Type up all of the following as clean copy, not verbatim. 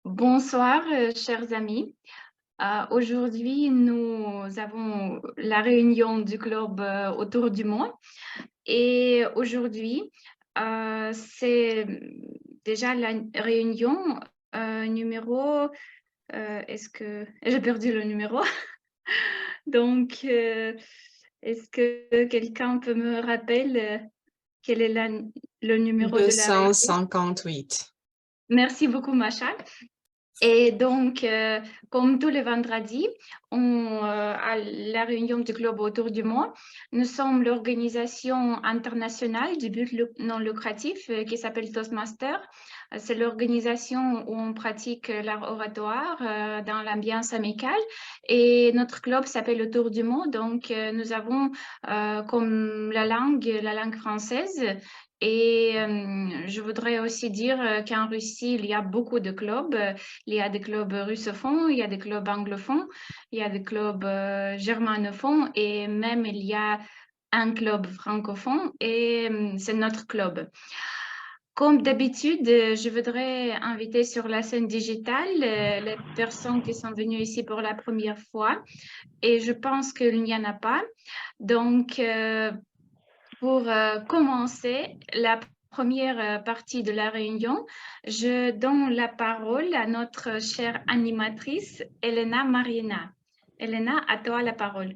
Bonsoir, chers amis. Aujourd'hui, nous avons la réunion du club autour du monde. Et aujourd'hui, c'est déjà la réunion numéro... est-ce que... J'ai perdu le numéro. Donc, est-ce que quelqu'un peut me rappeler quel est le numéro de la réunion? 258. Merci beaucoup, Macha. Et donc, comme tous les vendredis, à la réunion du Globe autour du monde, nous sommes l'organisation internationale du but non lucratif qui s'appelle Toastmaster. C'est l'organisation où on pratique l'art oratoire dans l'ambiance amicale. Et notre club s'appelle Autour du monde. Donc, nous avons comme la langue française. Et je voudrais aussi dire qu'en Russie, il y a beaucoup de clubs. Il y a des clubs russophones, il y a des clubs anglophones, il y a des clubs germanophones et même il y a un club francophone et c'est notre club. Comme d'habitude, je voudrais inviter sur la scène digitale les personnes qui sont venues ici pour la première fois et je pense qu'il n'y en a pas. Donc, pour commencer la première partie de la réunion, je donne la parole à notre chère animatrice, Elena Marina. Elena, à toi la parole.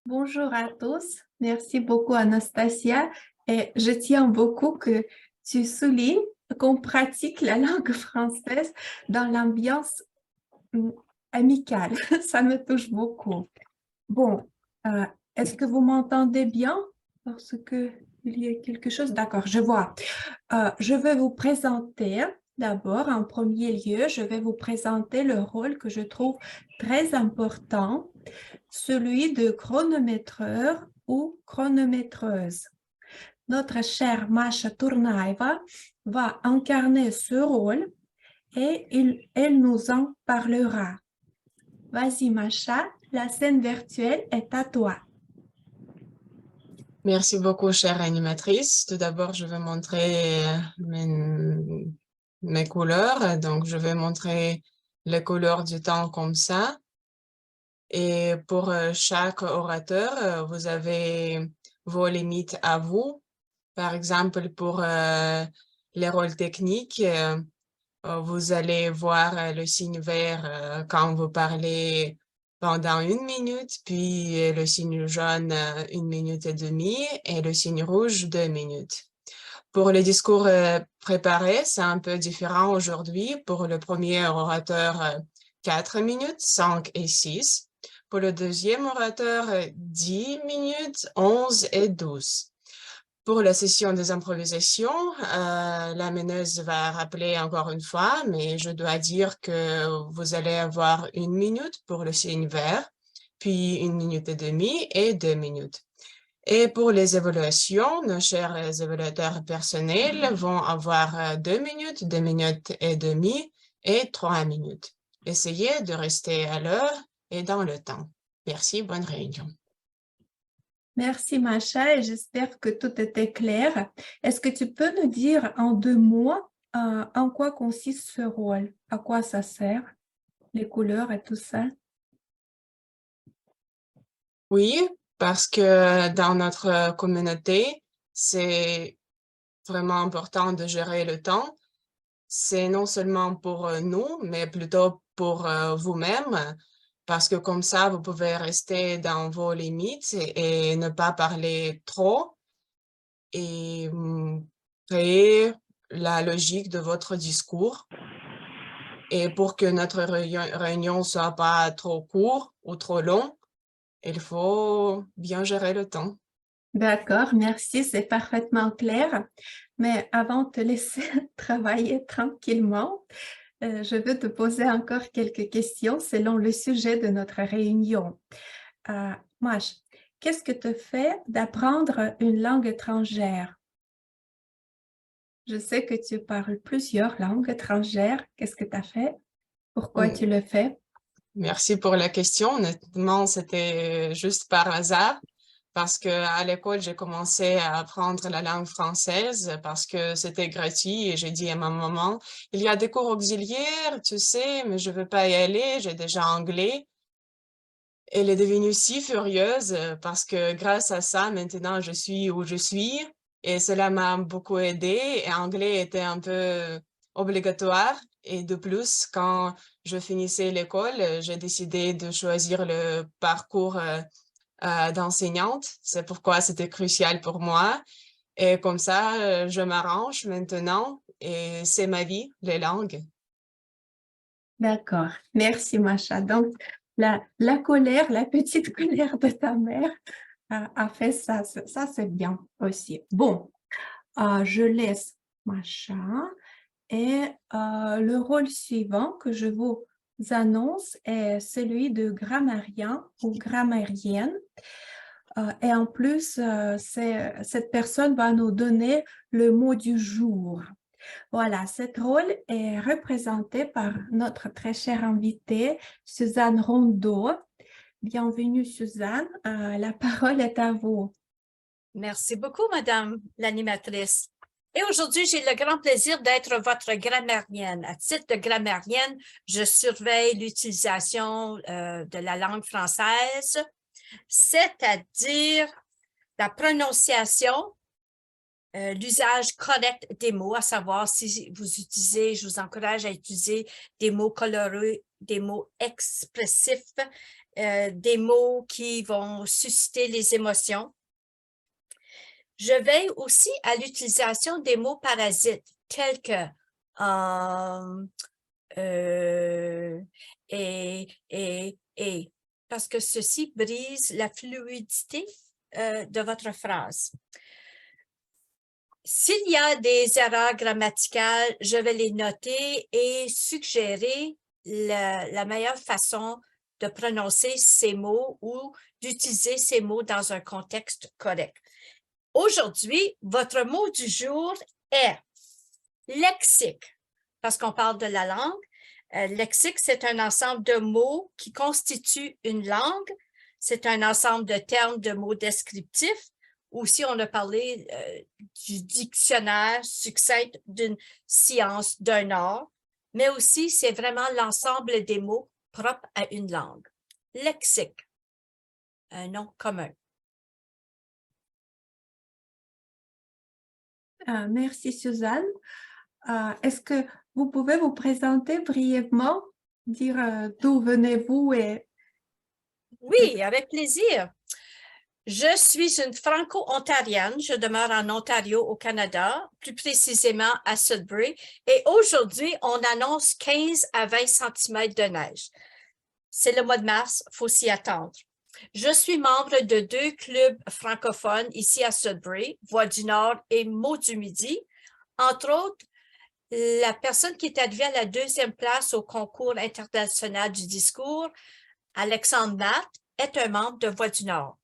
Bonjour à tous. Merci beaucoup, Anastasia. Et je tiens beaucoup que tu soulignes qu'on pratique la langue française dans l'ambiance amicale. Ça me touche beaucoup. Bon, est-ce que vous m'entendez bien? Parce que il y a quelque chose. D'accord, je vois. Je vais vous présenter d'abord, en premier lieu, je vais vous présenter le rôle que je trouve très important, celui de chronométreur ou chronométreuse. Notre chère Masha Tournaeva va incarner ce rôle et elle nous en parlera. Vas-y Masha, la scène virtuelle est à toi. Merci beaucoup, chère animatrice. Tout d'abord, je vais montrer mes couleurs. Donc, je vais montrer les couleurs du temps comme ça. Et pour chaque orateur, vous avez vos limites à vous. Par exemple, pour les rôles techniques, vous allez voir le signe vert quand vous parlez pendant 1 minute, puis le signe jaune 1 minute et demie et le signe rouge 2 minutes. Pour les discours préparés, c'est un peu différent aujourd'hui. Pour le premier orateur, 4 minutes, 5 et 6. Pour le deuxième orateur, 10 minutes, 11 et 12. Pour la session des improvisations, la meneuse va rappeler encore une fois, mais je dois dire que vous allez avoir 1 minute pour le signe vert, puis 1 minute et demie et 2 minutes. Et pour les évaluations, nos chers évaluateurs personnels vont avoir 2 minutes, 2 minutes et demie et 3 minutes. Essayez de rester à l'heure et dans le temps. Merci, bonne réunion. Merci Macha et j'espère que tout était clair. Est-ce que tu peux nous dire en 2 mots en quoi consiste ce rôle? À quoi ça sert? Les couleurs et tout ça? Oui, parce que dans notre communauté, c'est vraiment important de gérer le temps. C'est non seulement pour nous, mais plutôt pour vous-même, parce que comme ça, vous pouvez rester dans vos limites et ne pas parler trop et créer la logique de votre discours. Et pour que notre réunion soit pas trop court ou trop long, il faut bien gérer le temps. D'accord, merci, c'est parfaitement clair. Mais avant de te laisser travailler tranquillement, je veux te poser encore quelques questions selon le sujet de notre réunion. Mash, qu'est-ce que te fait d'apprendre une langue étrangère? Je sais que tu parles plusieurs langues étrangères. Qu'est-ce que tu as fait? Pourquoi tu le fais? Merci pour la question. Honnêtement, c'était juste par hasard parce que à l'école, j'ai commencé à apprendre la langue française parce que c'était gratuit et j'ai dit à ma maman, il y a des cours auxiliaires, tu sais, mais je veux pas y aller, j'ai déjà anglais. Elle est devenue si furieuse parce que grâce à ça, maintenant, je suis où je suis et cela m'a beaucoup aidé et anglais était un peu obligatoire. Et de plus, quand je finissais l'école, j'ai décidé de choisir le parcours d'enseignante. C'est pourquoi c'était crucial pour moi. Et comme ça, je m'arrange maintenant et c'est ma vie, les langues. D'accord. Merci, Macha. Donc, la colère, la petite colère de ta mère a fait ça. Ça, c'est bien aussi. Bon, je laisse Macha. Et le rôle suivant que je vous annonce est celui de grammairien ou grammairienne. Et en plus, cette personne va nous donner le mot du jour. Voilà, cette rôle est représenté par notre très chère invitée, Suzanne Rondeau. Bienvenue, Suzanne. La parole est à vous. Merci beaucoup, Madame l'animatrice. Et aujourd'hui, j'ai le grand plaisir d'être votre grammairienne. À titre de grammairienne, je surveille l'utilisation de la langue française, c'est-à-dire la prononciation, l'usage correct des mots, à savoir si vous utilisez, je vous encourage à utiliser des mots colorés, des mots expressifs, des mots qui vont susciter les émotions. Je veille aussi à l'utilisation des mots parasites tels que et, parce que ceci brise la fluidité de votre phrase. S'il y a des erreurs grammaticales, je vais les noter et suggérer la meilleure façon de prononcer ces mots ou d'utiliser ces mots dans un contexte correct. Aujourd'hui, votre mot du jour est lexique, parce qu'on parle de la langue. Lexique, c'est un ensemble de mots qui constituent une langue. C'est un ensemble de termes, de mots descriptifs. Aussi, on a parlé du dictionnaire succinct d'une science, d'un art, mais aussi, c'est vraiment l'ensemble des mots propres à une langue. Lexique, un nom commun. Merci, Suzanne. Est-ce que vous pouvez vous présenter brièvement, dire d'où venez-vous et... Oui, avec plaisir. Je suis une franco-ontarienne. Je demeure en Ontario, au Canada, plus précisément à Sudbury. Et aujourd'hui, on annonce 15 à 20 cm de neige. C'est le mois de mars, il faut s'y attendre. Je suis membre de 2 clubs francophones ici à Sudbury, Voix du Nord et Mots du Midi. Entre autres, la personne qui est arrivée à la 2e place au concours international du discours, Alexandre Matt, est un membre de Voix du Nord.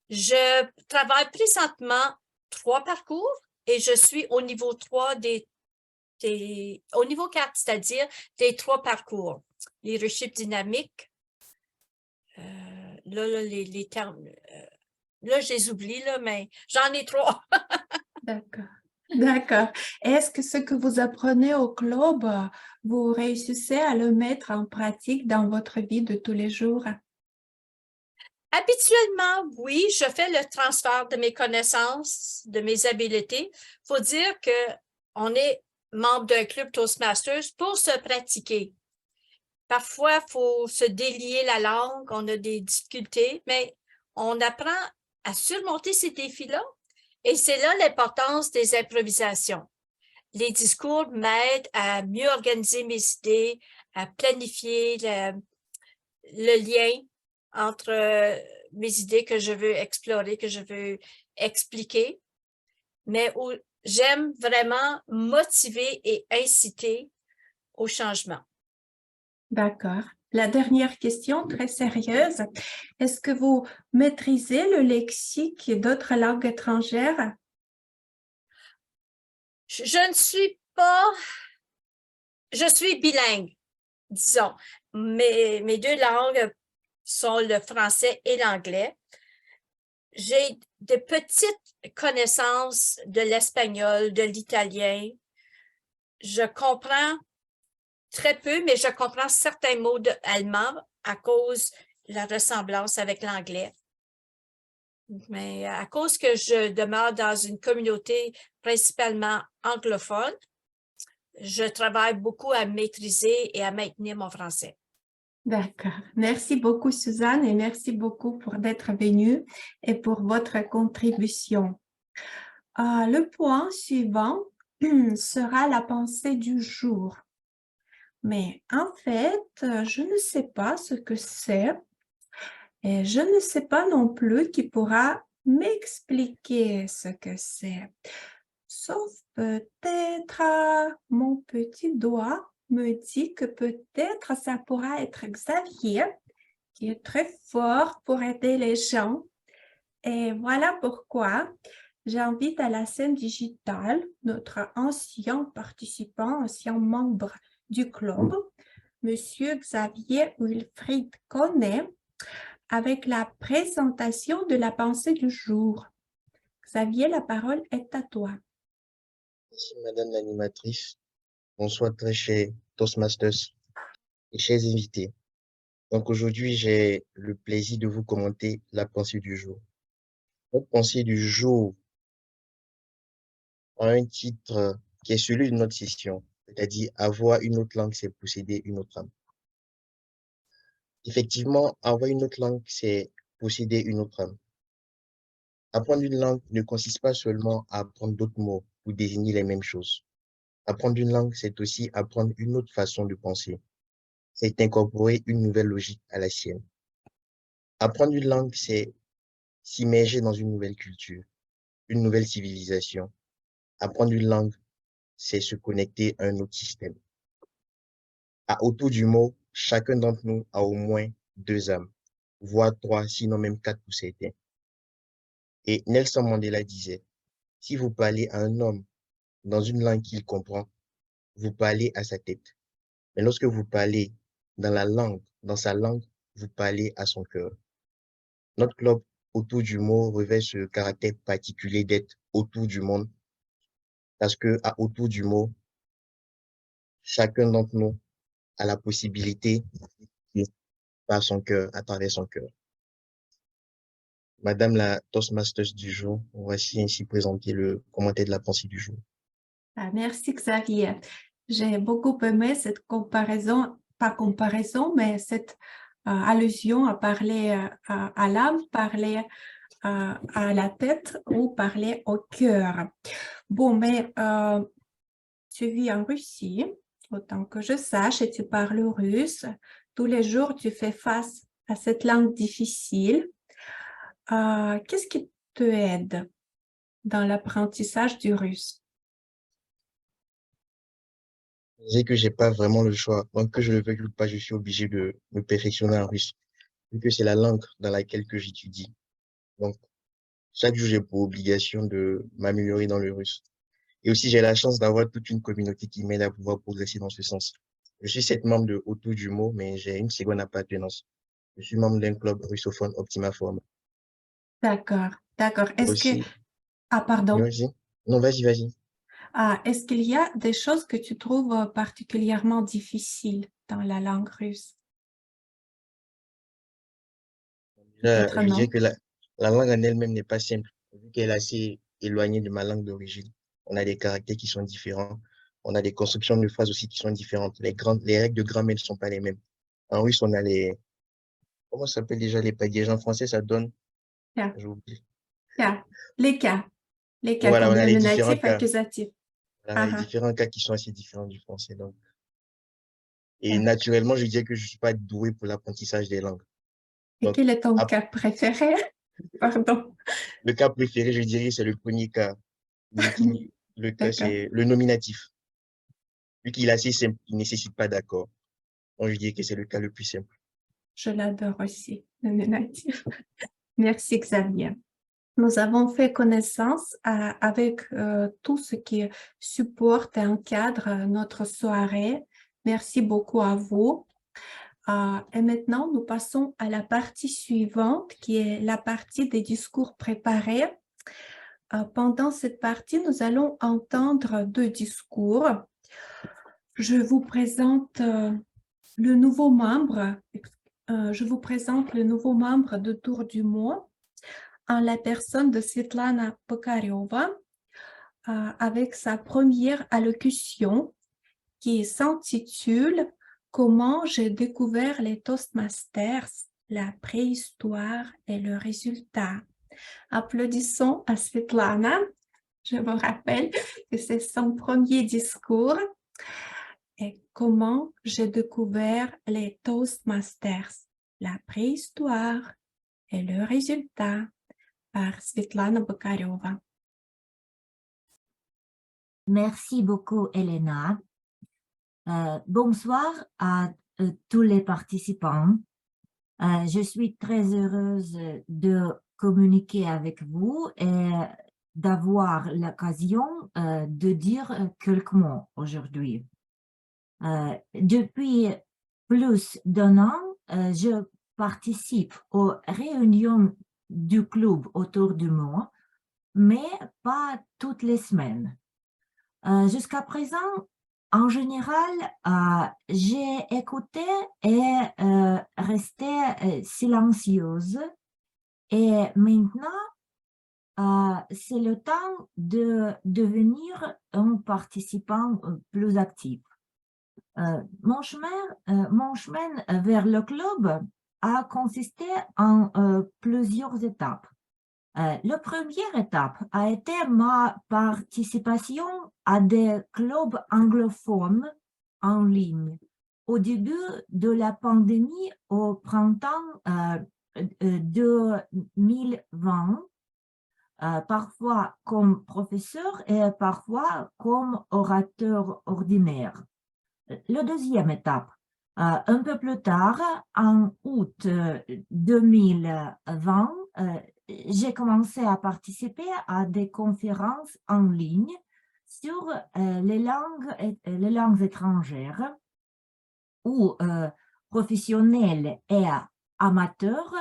Je travaille présentement 3 parcours et je suis au niveau 3 au niveau 4, c'est-à-dire des 3 parcours. Leadership dynamique, là, les termes, là, je les oublie, là, mais j'en ai 3. D'accord. D'accord. Est-ce que ce que vous apprenez au club, vous réussissez à le mettre en pratique dans votre vie de tous les jours? Habituellement, oui, je fais le transfert de mes connaissances, de mes habiletés. Il faut dire qu'on est membre d'un club Toastmasters pour se pratiquer. Parfois, il faut se délier la langue, on a des difficultés, mais on apprend à surmonter ces défis-là. Et c'est là l'importance des improvisations. Les discours m'aident à mieux organiser mes idées, à planifier le lien entre mes idées que je veux explorer, que je veux expliquer. Mais j'aime vraiment motiver et inciter au changement. D'accord. La dernière question, très sérieuse. Est-ce que vous maîtrisez le lexique d'autres langues étrangères? Je ne suis pas... Je suis bilingue, disons. Mes 2 langues sont le français et l'anglais. j'ai de petites connaissances de l'espagnol, de l'italien. Je comprends très peu, mais je comprends certains mots d'allemand à cause de la ressemblance avec l'anglais. Mais à cause que je demeure dans une communauté principalement anglophone, je travaille beaucoup à maîtriser et à maintenir mon français. D'accord. Merci beaucoup, Suzanne, et merci beaucoup pour d'être venue et pour votre contribution. Le point suivant sera la pensée du jour. Mais en fait, je ne sais pas ce que c'est et je ne sais pas non plus qui pourra m'expliquer ce que c'est. Sauf peut-être mon petit doigt me dit que peut-être ça pourra être Xavier, qui est très fort pour aider les gens. Et voilà pourquoi j'invite à la scène digitale notre ancien participant, ancien membre du club, Monsieur Xavier Wilfried Connet, avec la présentation de la pensée du jour. Xavier, la parole est à toi. Merci, Madame l'animatrice. Bonsoir, très chers Toastmasters et chers invités. Donc, aujourd'hui, j'ai le plaisir de vous commenter la pensée du jour. Notre pensée du jour a un titre qui est celui de notre session, c'est-à-dire avoir une autre langue, c'est posséder une autre âme. Effectivement, avoir une autre langue, c'est posséder une autre âme. Apprendre une langue ne consiste pas seulement à apprendre d'autres mots pour désigner les mêmes choses. Apprendre une langue, c'est aussi apprendre une autre façon de penser. C'est incorporer une nouvelle logique à la sienne. Apprendre une langue, c'est s'immerger dans une nouvelle culture, une nouvelle civilisation. Apprendre une langue, c'est se connecter à un autre système. Autour du mot, chacun d'entre nous a au moins 2 âmes, voire 3, sinon même 4 pour certains. Et Nelson Mandela disait, si vous parlez à un homme dans une langue qu'il comprend, vous parlez à sa tête. Mais lorsque vous parlez dans sa langue, vous parlez à son cœur. Notre club autour du mot revêt ce caractère particulier d'être autour du monde, parce que autour du mot, chacun d'entre nous a la possibilité par son cœur, à travers son cœur. Madame la Toastmasters du jour, voici ainsi présenter le commentaire de la pensée du jour. Merci Xavier. J'ai beaucoup aimé cette comparaison, pas comparaison, mais cette allusion à parler à l'âme, parler à la tête ou parler au cœur. Bon, mais tu vis en Russie, autant que je sache, et tu parles russe. Tous les jours, tu fais face à cette langue difficile. Qu'est-ce qui te aide dans l'apprentissage du russe? Je dis que j'ai pas vraiment le choix. Donc, que je le veuille ou pas, je suis obligé de me perfectionner en russe, vu que c'est la langue dans laquelle que j'étudie. Donc, chaque jour, j'ai pour obligation de m'améliorer dans le russe. Et aussi, j'ai la chance d'avoir toute une communauté qui m'aide à pouvoir progresser dans ce sens. Je suis 7 membre de Autour du mot, mais j'ai une seconde appartenance. Je suis membre d'un club russophone Optima Forma. D'accord, d'accord. Et Est-ce que... aussi, Ah, pardon. vas-y. Non, vas-y. Est-ce qu'il y a des choses que tu trouves particulièrement difficiles dans la langue russe? Déjà, Peut-être je dirais non. que la langue en elle-même n'est pas simple, vu qu'elle est assez éloignée de ma langue d'origine. On a des caractères qui sont différents. On a des constructions de phrases aussi qui sont différentes. Les règles de grammaire ne sont pas les mêmes. En russe, on a comment ça s'appelle déjà les pagaies? En français, ça donne, Cas, j'ai oublié. cas. Les cas Voilà, comme on a les différents nominatif, cas. accusatif. Voilà, les différents cas qui sont assez différents du français, donc. Et Ah. naturellement, je dirais que je suis pas doué pour l'apprentissage des langues. Et Donc, quel est ton cas préféré? Pardon. le cas préféré, je dirais, c'est le premier cas. Le cas, D'accord. c'est le nominatif. Vu qu'il est assez simple, il ne nécessite pas d'accord. Donc, je dirais que c'est le cas le plus simple. Je l'adore aussi, le nominatif. Merci Xavier. Nous avons fait connaissance avec tout ce qui supporte et encadre notre soirée. Merci beaucoup à vous. Et maintenant, nous passons à la partie suivante, qui est la partie des discours préparés. Pendant cette partie, nous allons entendre 2 discours. Je vous présente le nouveau membre. Je vous présente le nouveau membre de Tour du Mois en la personne de Svetlana Pokariova avec sa première allocution qui s'intitule « Comment j'ai découvert les Toastmasters, la préhistoire et le résultat ». Applaudissons à Svetlana. Je vous rappelle que c'est son premier discours. Et comment j'ai découvert les Toastmasters, la préhistoire et le résultat, par Svetlana Pokariova. Merci beaucoup, Elena. Bonsoir à tous les participants. Je suis très heureuse de communiquer avec vous et d'avoir l'occasion de dire quelques mots aujourd'hui. Depuis plus d'1 an, je participe aux réunions du club autour du mois, mais pas toutes les semaines. Jusqu'à présent, en général, j'ai écouté et resté silencieuse. Et maintenant, c'est le temps de devenir un participant plus actif. Mon chemin vers le club a consisté en plusieurs étapes. La première étape a été ma participation à des clubs anglophones en ligne au début de la pandémie au printemps 2020, parfois comme professeur et parfois comme orateur ordinaire. La deuxième étape, un peu plus tard, en août 2020, j'ai commencé à participer à des conférences en ligne sur les langues étrangères où professionnels et amateurs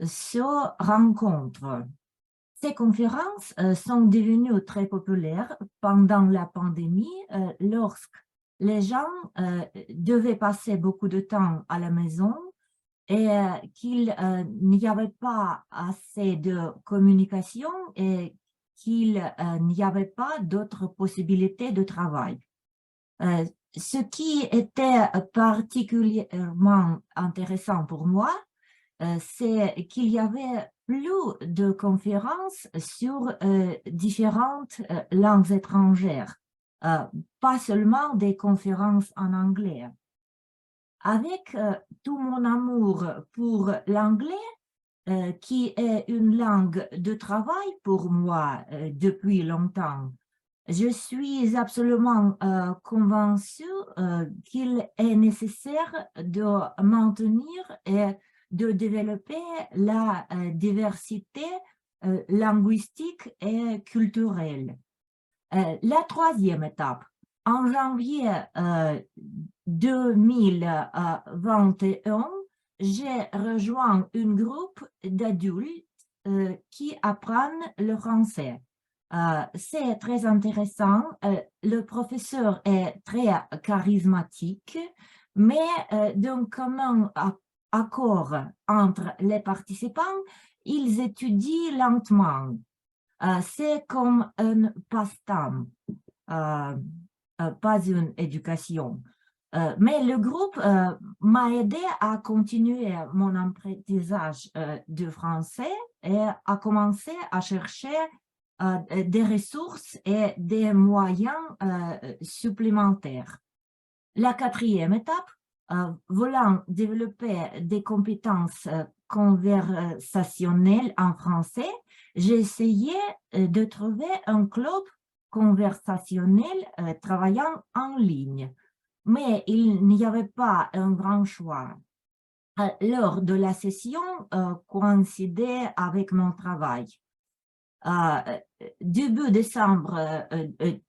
se rencontrent. Ces conférences sont devenues très populaires pendant la pandémie lorsque les gens devaient passer beaucoup de temps à la maison et qu'il n'y avait pas assez de communication et qu'il n'y avait pas d'autres possibilités de travail. Ce qui était particulièrement intéressant pour moi, c'est qu'il y avait plus de conférences sur différentes langues étrangères, pas seulement des conférences en anglais. Avec tout mon amour pour l'anglais, qui est une langue de travail pour moi depuis longtemps, je suis absolument convaincue qu'il est nécessaire de maintenir et de développer la diversité linguistique et culturelle. La troisième étape, en janvier 2021, j'ai rejoint un groupe d'adultes qui apprennent le français. C'est très intéressant. Le professeur est très charismatique, mais d'un commun accord entre les participants, ils étudient lentement. C'est comme un passe-temps, pas une éducation. Mais le groupe m'a aidé à continuer mon apprentissage de français et à commencer à chercher des ressources et des moyens supplémentaires. La quatrième étape, voulant développer des compétences conversationnelles en français, j'ai essayé de trouver un club conversationnel travaillant en ligne. Mais il n'y avait pas un grand choix. Lors de la session coïncidait avec mon travail. Début décembre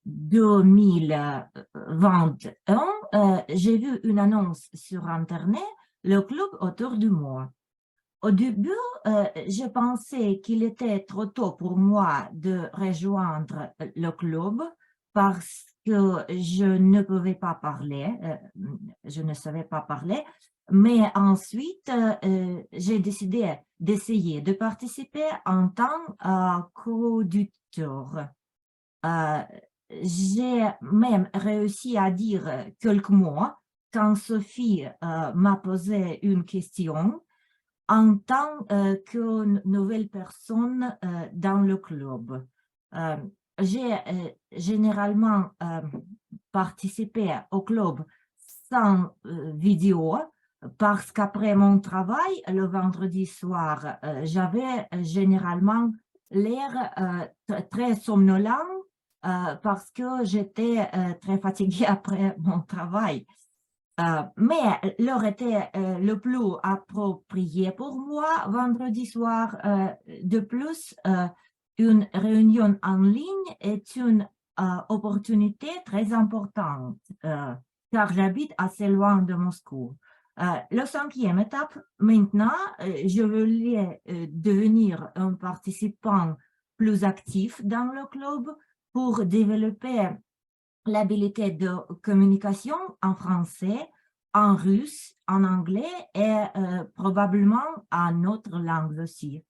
2021, j'ai vu une annonce sur Internet le club autour de moi. Au début, je pensais qu'il était trop tôt pour moi de rejoindre le club parce que je ne pouvais pas parler, je ne savais pas parler, mais ensuite, j'ai décidé d'essayer de participer en tant qu'auditeur. J'ai même réussi à dire quelques mots quand Sophie m'a posé une question en tant que nouvelle personne dans le club. J'ai généralement participé au club sans vidéo parce qu'après mon travail, le vendredi soir, j'avais généralement l'air très somnolent parce que j'étais très fatiguée après mon travail. Mais l'heure était le plus approprié pour moi vendredi soir. De plus, une réunion en ligne est une opportunité très importante car j'habite assez loin de Moscou. La cinquième étape, maintenant, je voulais devenir un participant plus actif dans le club pour développer l'habilité de communication en français, en russe, en anglais et probablement en autres langues aussi.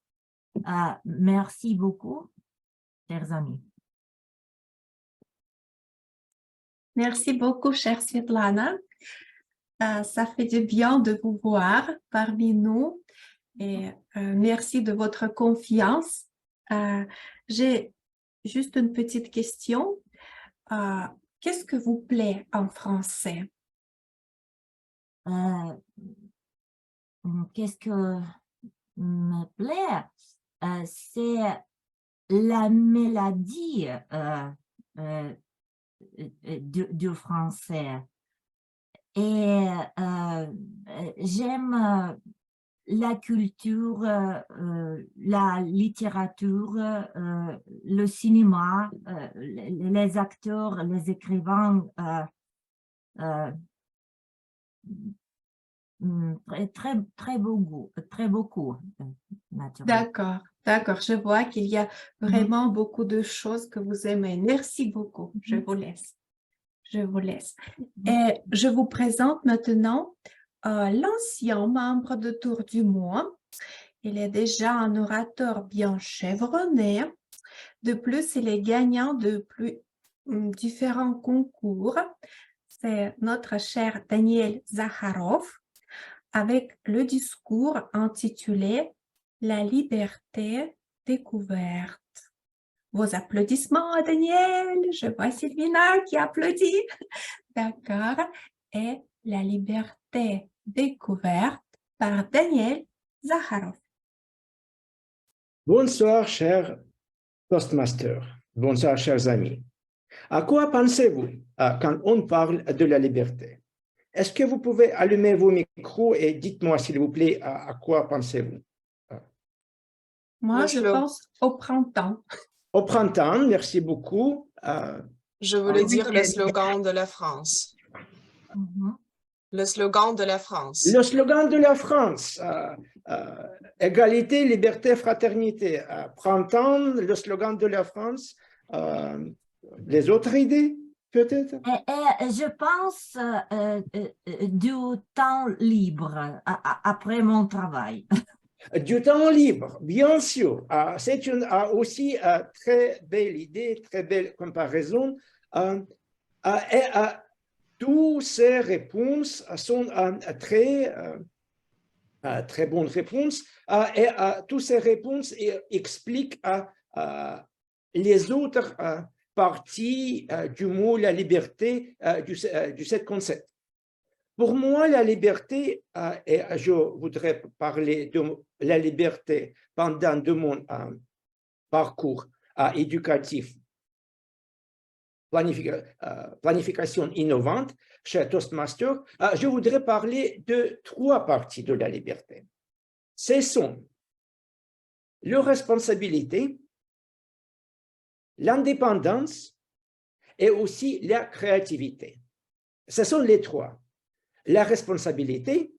Merci beaucoup, chers amis. Merci beaucoup, chère Svetlana. Ça fait du bien de vous voir parmi nous et merci de votre confiance. J'ai juste une petite question. Qu'est-ce que vous plaît en français? Qu'est-ce que me plaît? C'est la mélodie du français. Et j'aime la culture, la littérature, le cinéma, les acteurs, les écrivains, très beaucoup, naturellement. D'accord, je vois qu'il y a vraiment beaucoup de choses que vous aimez. Merci beaucoup, je vous laisse. Et je vous présente maintenant l'ancien membre de Tour du Monde. Il est déjà un orateur bien chevronné. De plus, il est gagnant de différents concours. C'est notre cher Daniel Zakharov avec le discours intitulé « La liberté découverte ». Vos applaudissements à Daniel. Je vois Sylvina qui applaudit. D'accord. Et la liberté découverte par Daniel Zakharov. Bonsoir, cher Toastmaster. Bonsoir, chers amis. À quoi pensez-vous quand on parle de la liberté? Est-ce que vous pouvez allumer vos micros et dites-moi, s'il vous plaît, à quoi pensez-vous? Moi, je pense au printemps. Au printemps, merci beaucoup. Je voulais dire le slogan de la France. Le slogan de la France. Le slogan de la France. Égalité, liberté, fraternité. Printemps, le slogan de la France. Les autres idées, peut-être? Je pense du temps libre après mon travail. Du temps libre, bien sûr. C'est aussi très belle idée, très belle comparaison. Toutes ces réponses sont très bonnes réponses. Et toutes ces réponses expliquent les autres parties du mot la liberté du cet concept. Pour moi, la liberté, et je voudrais parler de la liberté pendant de mon parcours éducatif, planification innovante chez Toastmaster, je voudrais parler de trois parties de la liberté. Ce sont la responsabilité, l'indépendance et aussi la créativité. Ce sont les trois. La responsabilité,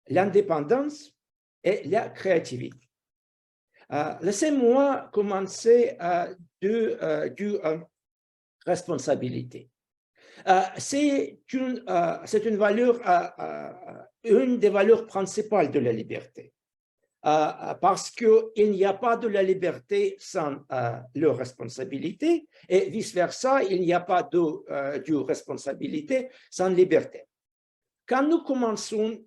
l'indépendance et la créativité. Laissez-moi commencer du responsabilité. C'est une valeur, une des valeurs principales de la liberté. Parce qu'il n'y a pas de la liberté sans leur responsabilité et vice-versa, il n'y a pas de responsabilité sans liberté. Quand nous commençons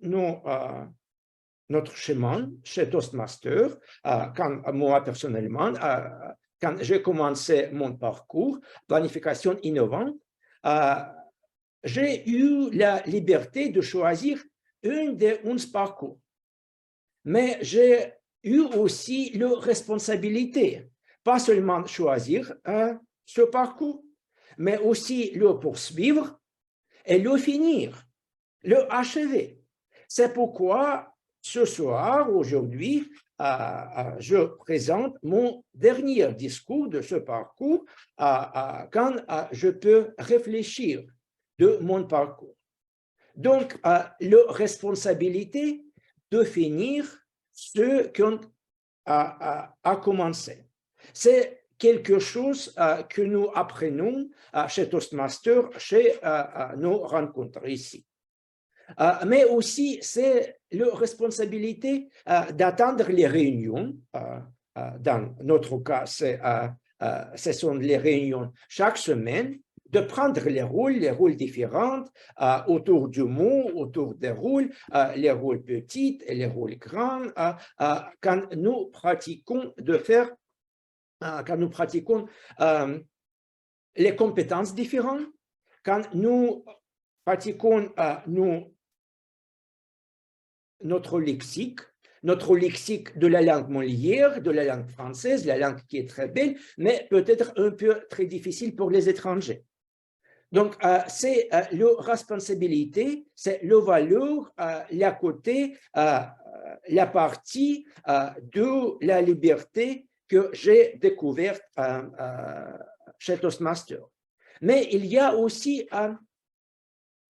notre chemin chez Toastmaster, quand moi personnellement, quand j'ai commencé mon parcours, planification innovante, j'ai eu la liberté de choisir un des 11 parcours. Mais j'ai eu aussi la responsabilité, pas seulement choisir ce parcours, mais aussi le poursuivre et le finir, le achever. C'est pourquoi ce soir, aujourd'hui, je présente mon dernier discours de ce parcours quand je peux réfléchir de mon parcours. Donc, la responsabilité de finir ce qu'on a commencé. C'est quelque chose que nous apprenons chez Toastmaster, chez nos rencontres ici. Mais aussi, c'est la responsabilité d'attendre les réunions. Dans notre cas, ce sont les réunions chaque semaine, de prendre les rôles différents autour du mot, autour des rôles, les rôles petits et les rôles grands, quand nous pratiquons les compétences différentes, quand nous pratiquons notre lexique de la langue Molière, de la langue française, la langue qui est très belle, mais peut-être un peu très difficile pour les étrangers. Donc, c'est la responsabilité, c'est le valeur, la côté, la partie de la liberté que j'ai découverte chez Toastmaster. Mais il y a aussi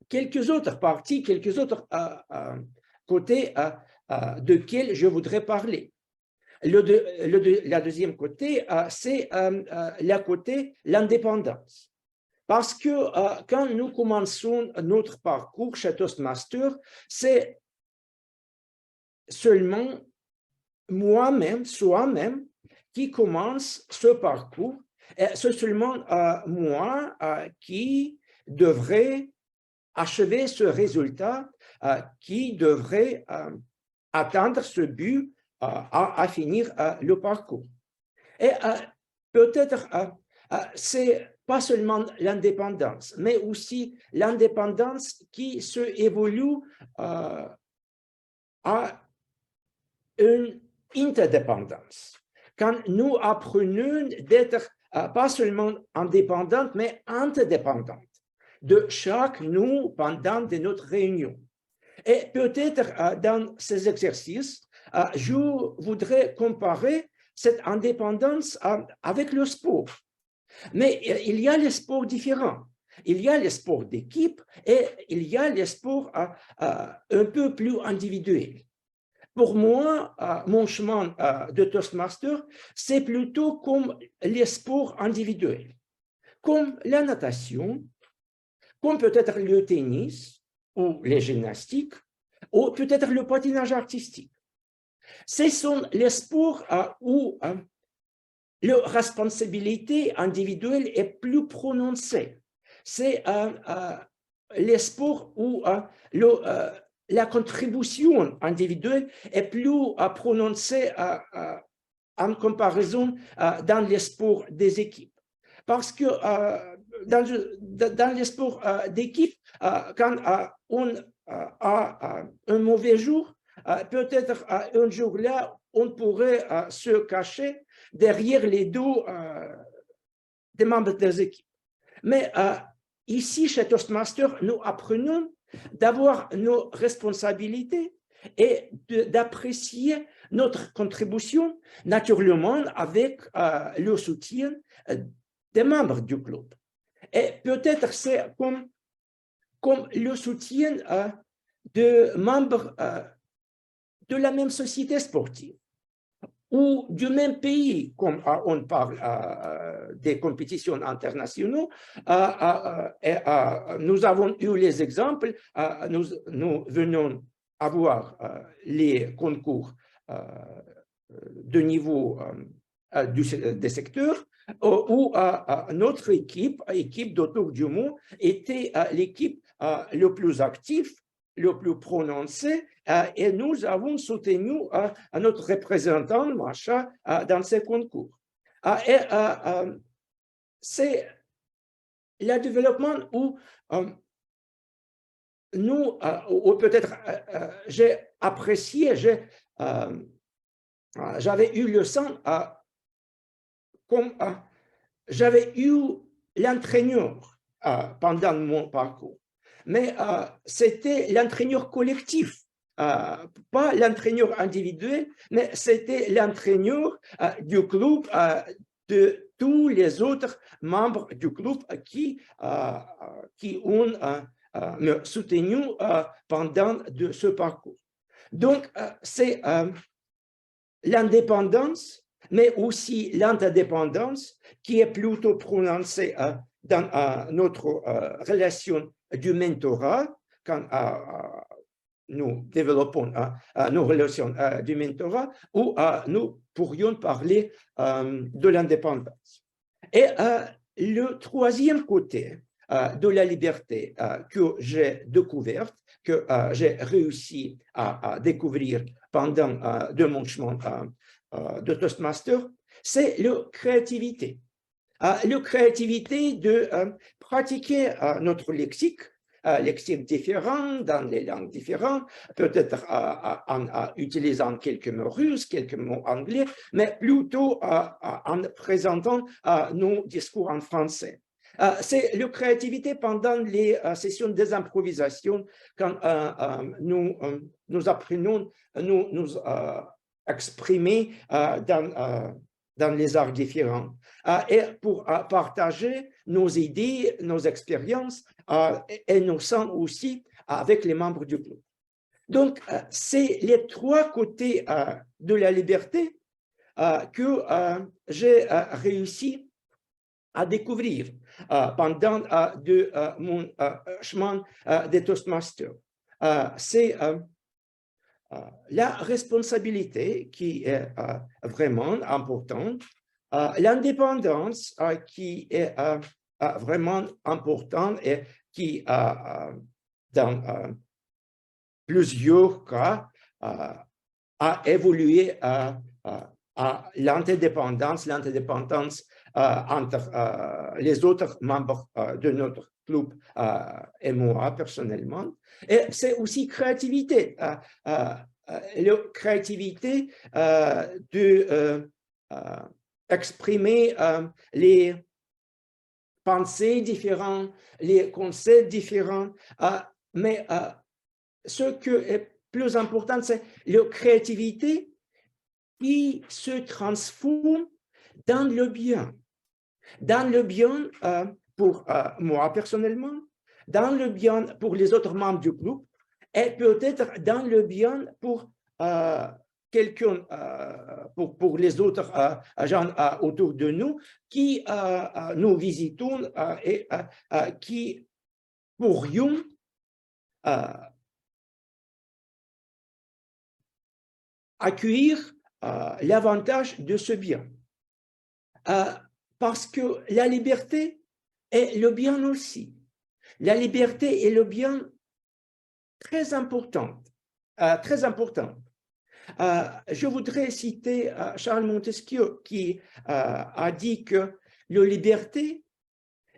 quelques autres parties, quelques autres côtés desquels je voudrais parler. La deuxième côté, c'est la côté l'indépendance. Parce que quand nous commençons notre parcours chez Toastmaster, c'est seulement moi-même, soi-même, qui commence ce parcours. C'est seulement moi qui devrait achever ce résultat, qui devrait atteindre ce but à finir le parcours. Et peut-être c'est pas seulement l'indépendance, mais aussi l'indépendance qui se évolue à une interdépendance. Quand nous apprenons d'être pas seulement indépendants, mais interdépendants de chaque nous pendant notre réunion. Et peut-être dans ces exercices, je voudrais comparer cette indépendance avec le sport. Mais il y a les sports différents. Il y a les sports d'équipe et il y a les sports un peu plus individuels. Pour moi, mon chemin de Toastmaster, c'est plutôt comme les sports individuels, comme la natation, comme peut-être le tennis ou les gymnastiques, ou peut-être le patinage artistique. Ce sont les sports où la responsabilité individuelle est plus prononcée. C'est les sports où la contribution individuelle est plus prononcée en comparaison dans les sports des équipes. Parce que dans les sports d'équipe, quand on a un mauvais jour, peut-être un jour-là, on pourrait se cacher derrière les dos des membres des équipes. Mais ici, chez Toastmaster, nous apprenons d'avoir nos responsabilités et d'apprécier notre contribution, naturellement avec le soutien des membres du club. Et peut-être c'est comme le soutien de membres de la même société sportive ou du même pays, comme on parle des compétitions internationales, nous avons eu les exemples, nous venons avoir les concours de niveau des secteurs où notre équipe d'Autour du monde, était l'équipe le plus active, le plus prononcé, et nous avons soutenu notre représentant, Macha, dans ces concours. C'est le développement où nous, ou peut-être j'ai apprécié, j'avais eu le sens comme j'avais eu l'entraîneur pendant mon parcours, mais c'était l'entraîneur collectif, pas l'entraîneur individuel, mais c'était l'entraîneur du club, de tous les autres membres du club qui ont me soutenu pendant ce parcours. Donc, c'est l'indépendance, mais aussi l'interdépendance qui est plutôt prononcée dans notre relation du mentorat, quand nous développons nos relations du mentorat, où nous pourrions parler de l'indépendance. Et le troisième côté de la liberté que j'ai découverte, que j'ai réussi à découvrir pendant de mon chemin de Toastmaster, c'est la créativité. La créativité de pratiquer notre lexique différents dans les langues différentes, peut-être en utilisant quelques mots russes, quelques mots anglais, mais plutôt en présentant nos discours en français. C'est la créativité pendant les sessions des improvisations, quand nous apprenons nous exprimer dans les arts différents et pour partager nos idées, nos expériences et nos sens aussi avec les membres du groupe. Donc, c'est les trois côtés de la liberté que j'ai réussi à découvrir pendant mon chemin de Toastmaster. C'est la responsabilité qui est vraiment importante, l'indépendance qui est vraiment importante et qui, dans plusieurs cas, a évolué à l'interdépendance entre les autres membres de notre club et moi personnellement. Et c'est aussi créativité, la créativité de exprimer les pensées différentes, les concepts différents, mais ce qui est plus important, c'est la créativité qui se transforme dans le bien pour moi personnellement, dans le bien pour les autres membres du groupe et peut-être dans le bien pour quelqu'un, pour les autres gens autour de nous qui nous visitons et qui pourrions accueillir l'avantage de ce bien. Parce que la liberté est le bien aussi. La liberté est le bien très important. Très important. Je voudrais citer Charles Montesquieu qui a dit que la liberté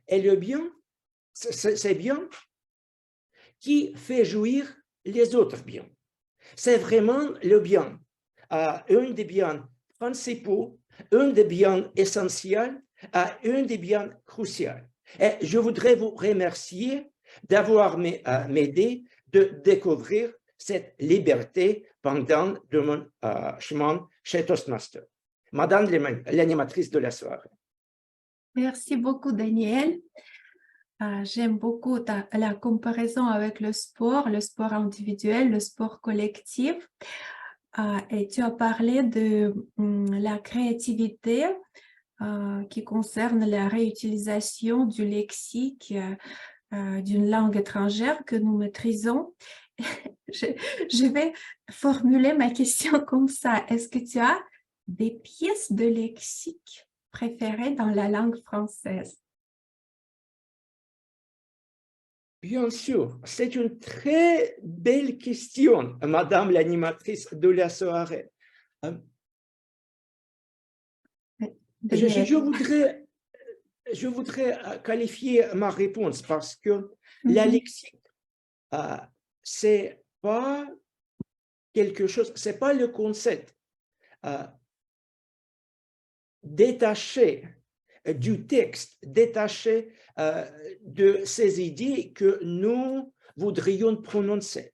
est le bien, c'est bien qui fait jouir les autres biens. C'est vraiment le bien, un des biens principaux, un des biens essentiels, un des biens cruciaux. Et je voudrais vous remercier d'avoir m'aidé de découvrir cette liberté pendant mon chemin chez Toastmaster. Madame l'animatrice de la soirée. Merci beaucoup, Daniel. J'aime beaucoup la comparaison avec le sport individuel, le sport collectif. Et tu as parlé de la créativité qui concerne la réutilisation du lexique d'une langue étrangère que nous maîtrisons. Je vais formuler ma question comme ça. Est-ce que tu as des pièces de lexique préférées dans la langue française? Bien sûr, c'est une très belle question, Madame l'animatrice de la soirée. Je voudrais qualifier ma réponse parce que la lexique, c'est pas quelque chose, c'est pas le concept détaché du texte, détaché de ces idées que nous voudrions prononcer.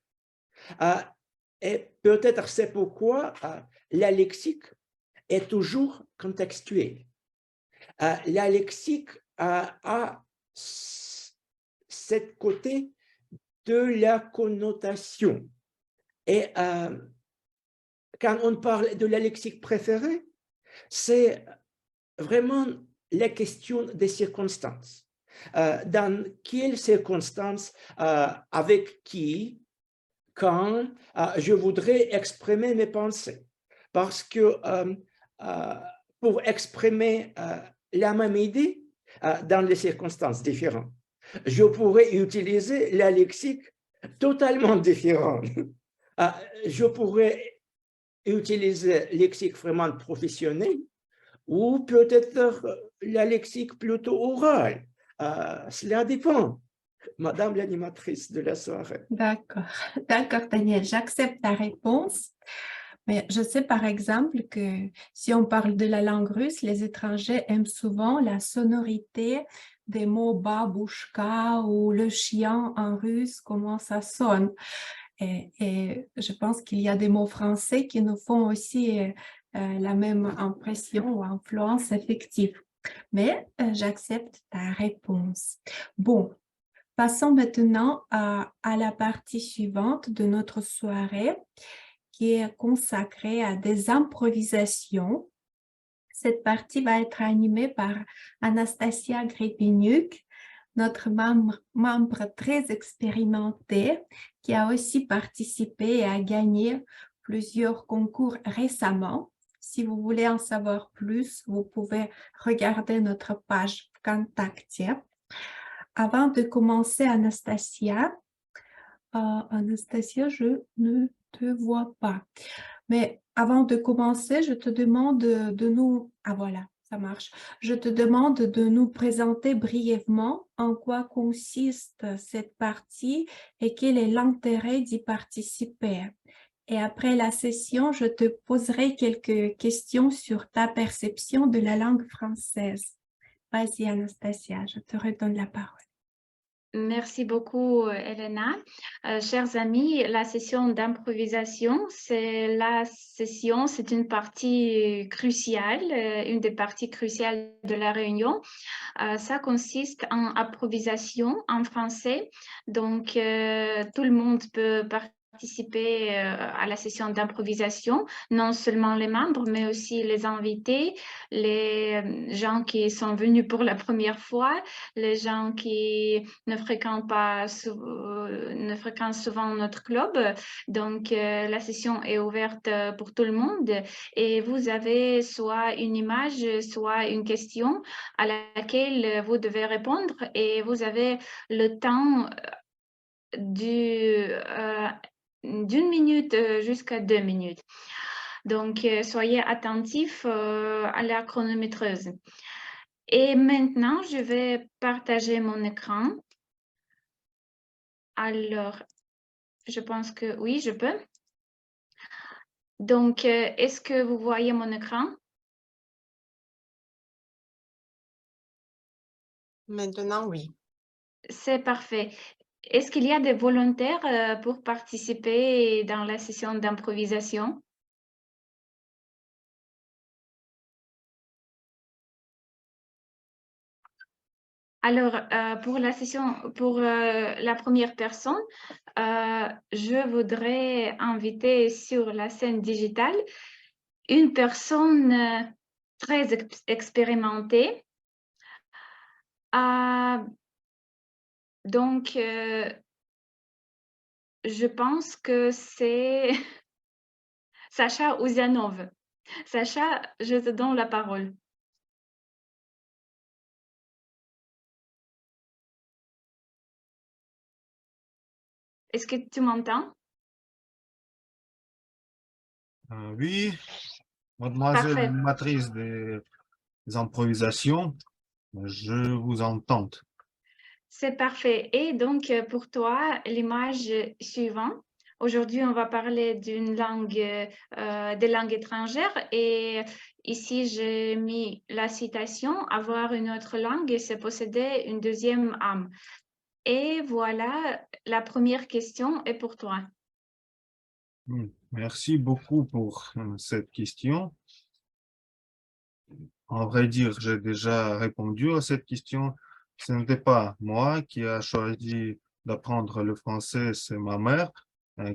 Et peut-être c'est pourquoi la lexique est toujours contextuelle. La lexique a cette côté de la connotation. Et quand on parle de la lexique préférée, c'est vraiment la question des circonstances. Dans quelles circonstances, avec qui, quand je voudrais exprimer mes pensées. Parce que pour exprimer la même idée dans les circonstances différentes, je pourrais utiliser la lexique totalement différente. Je pourrais utiliser le lexique vraiment professionnel ou peut-être la lexique plutôt orale. Cela dépend, Madame l'animatrice de la soirée. D'accord, d'accord, Daniel, j'accepte ta réponse. Mais je sais par exemple que si on parle de la langue russe, les étrangers aiment souvent la sonorité des mots babouchka ou le chien en russe, comment ça sonne. Et je pense qu'il y a des mots français qui nous font aussi la même impression ou influence affective. Mais j'accepte ta réponse. Bon, passons maintenant à la partie suivante de notre soirée, qui est consacrée à des improvisations. Cette partie va être animée par Anastasia Grepiniuk, notre membre très expérimenté, qui a aussi participé et a gagné plusieurs concours récemment. Si vous voulez en savoir plus, vous pouvez regarder notre page Contact. Avant de commencer, Anastasia, je ne te vois pas. Mais avant de commencer, je te demande de nous... Ah voilà, ça marche. Je te demande de nous présenter brièvement en quoi consiste cette partie et quel est l'intérêt d'y participer. Et après la session, je te poserai quelques questions sur ta perception de la langue française. Vas-y, Anastasia, je te redonne la parole. Merci beaucoup, Elena. Chers amis, la session d'improvisation, c'est une partie cruciale, une des parties cruciales de la réunion. Ça consiste en improvisation en français. Donc, tout le monde peut participer à la session d'improvisation, non seulement les membres, mais aussi les invités, les gens qui sont venus pour la première fois, les gens qui ne fréquentent souvent notre club. Donc, la session est ouverte pour tout le monde et vous avez soit une image, soit une question à laquelle vous devez répondre et vous avez le temps d'une minute jusqu'à 2 minutes. Donc, soyez attentifs à la chronométreuse. Et maintenant, je vais partager mon écran. Alors, je pense que oui, je peux. Donc, est-ce que vous voyez mon écran? Maintenant, oui. C'est parfait. Est-ce qu'il y a des volontaires pour participer dans la session d'improvisation? Alors, pour la session, pour la première personne, je voudrais inviter sur la scène digitale une personne très expérimentée. Donc, je pense que c'est Sacha Ouzianov. Sacha, je te donne la parole. Est-ce que tu m'entends? Oui, mademoiselle Parfait. l'animatrice des improvisations, je vous entends. C'est parfait. Et donc, pour toi, l'image suivante. Aujourd'hui, on va parler d'une langue, des langues étrangères. Et ici, j'ai mis la citation, avoir une autre langue, c'est posséder une deuxième âme. Et voilà, la première question est pour toi. Merci beaucoup pour cette question. En vrai dire, j'ai déjà répondu à cette question. Ce n'était pas moi qui a choisi d'apprendre le français, c'est ma mère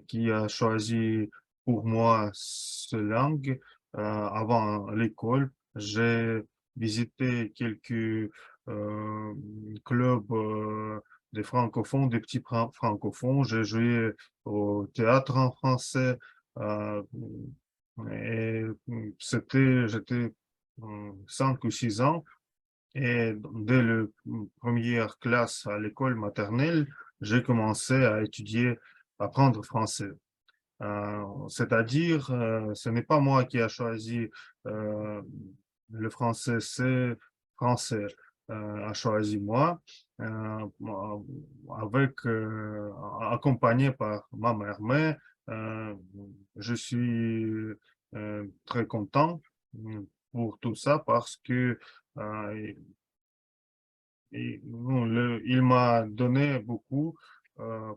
qui a choisi pour moi cette langue. Avant l'école, j'ai visité quelques clubs des francophones, des petits francophones. J'ai joué au théâtre en français et j'étais 5 ou 6 ans et dès la première classe à l'école maternelle, j'ai commencé à étudier, à apprendre français. C'est-à-dire, ce n'est pas moi qui a choisi le français, c'est français a choisi moi, accompagné par ma mère. Mais je suis très content pour tout ça parce que il m'a donné beaucoup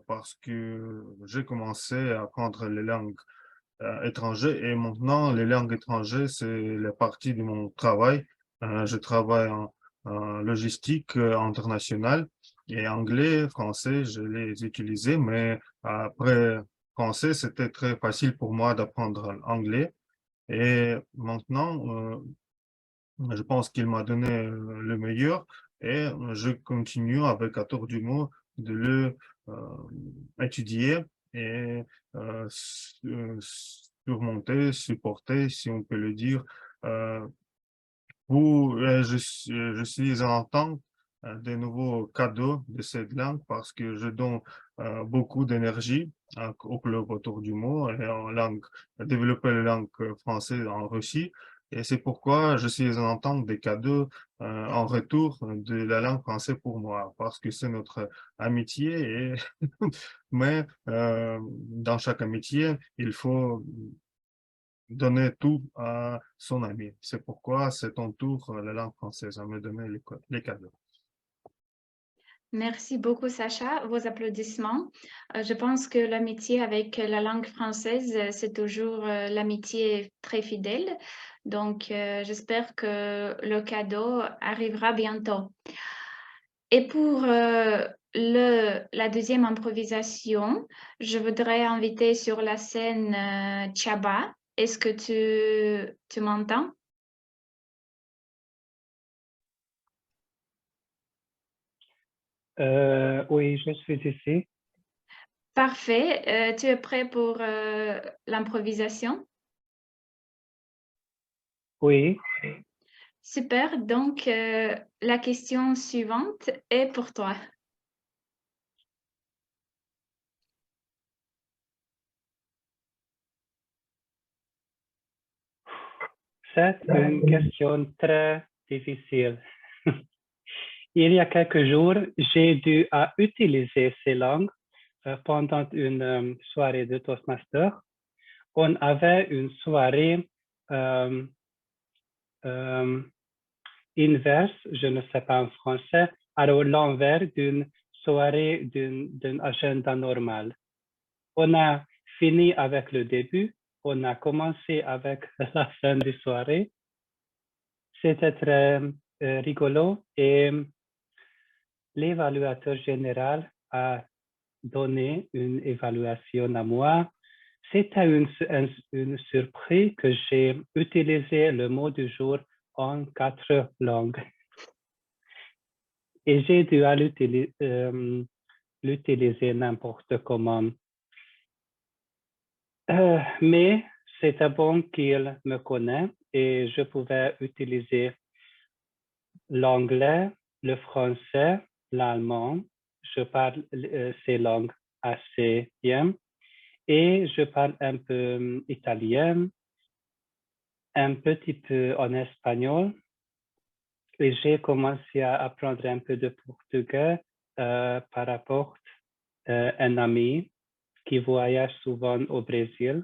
parce que j'ai commencé à apprendre les langues étrangères et maintenant les langues étrangères, c'est la partie de mon travail. Je travaille en logistique internationale et anglais, français, je les utilisais, mais après français, c'était très facile pour moi d'apprendre l'anglais. Et maintenant, je pense qu'il m'a donné le meilleur et je continue avec à tour du mot de le étudier et surmonter, supporter, si on peut le dire. Euh, je suis en attente des nouveaux cadeaux de cette langue parce que je donne beaucoup d'énergie au club autour du mot et en langue, développer la langue française en Russie. Et c'est pourquoi je suis en attente des cadeaux en retour de la langue française pour moi, parce que c'est notre amitié. Et mais dans chaque amitié, il faut donner tout à son ami. C'est pourquoi c'est ton tour, la langue française, à me donner les cadeaux. Merci beaucoup, Sacha. Vos applaudissements. Je pense que l'amitié avec la langue française, c'est toujours l'amitié très fidèle. Donc, j'espère que le cadeau arrivera bientôt. Et pour la deuxième improvisation, je voudrais inviter sur la scène Chaba. Est-ce que tu m'entends? Oui, je suis ici. Parfait. Tu es prêt pour l'improvisation? Oui. Super. Donc, la question suivante est pour toi. C'est une question très difficile. Il y a quelques jours, j'ai dû utiliser ces langues pendant une soirée de Toastmaster. On avait une soirée inverse, je ne sais pas en français, alors l'envers d'une soirée d'un agenda normal. On a fini avec le début, on a commencé avec la fin de soirée. C'était très rigolo et l'évaluateur général a donné une évaluation à moi. C'était une surprise que j'ai utilisé le mot du jour en 4 langues. Et j'ai dû l'utiliser n'importe comment. Mais c'était bon qu'il me connaisse et je pouvais utiliser l'anglais, le français, l'allemand. Je parle ces langues assez bien. Et je parle un peu italien, un petit peu en espagnol. Et j'ai commencé à apprendre un peu de portugais par rapport à un ami qui voyage souvent au Brésil.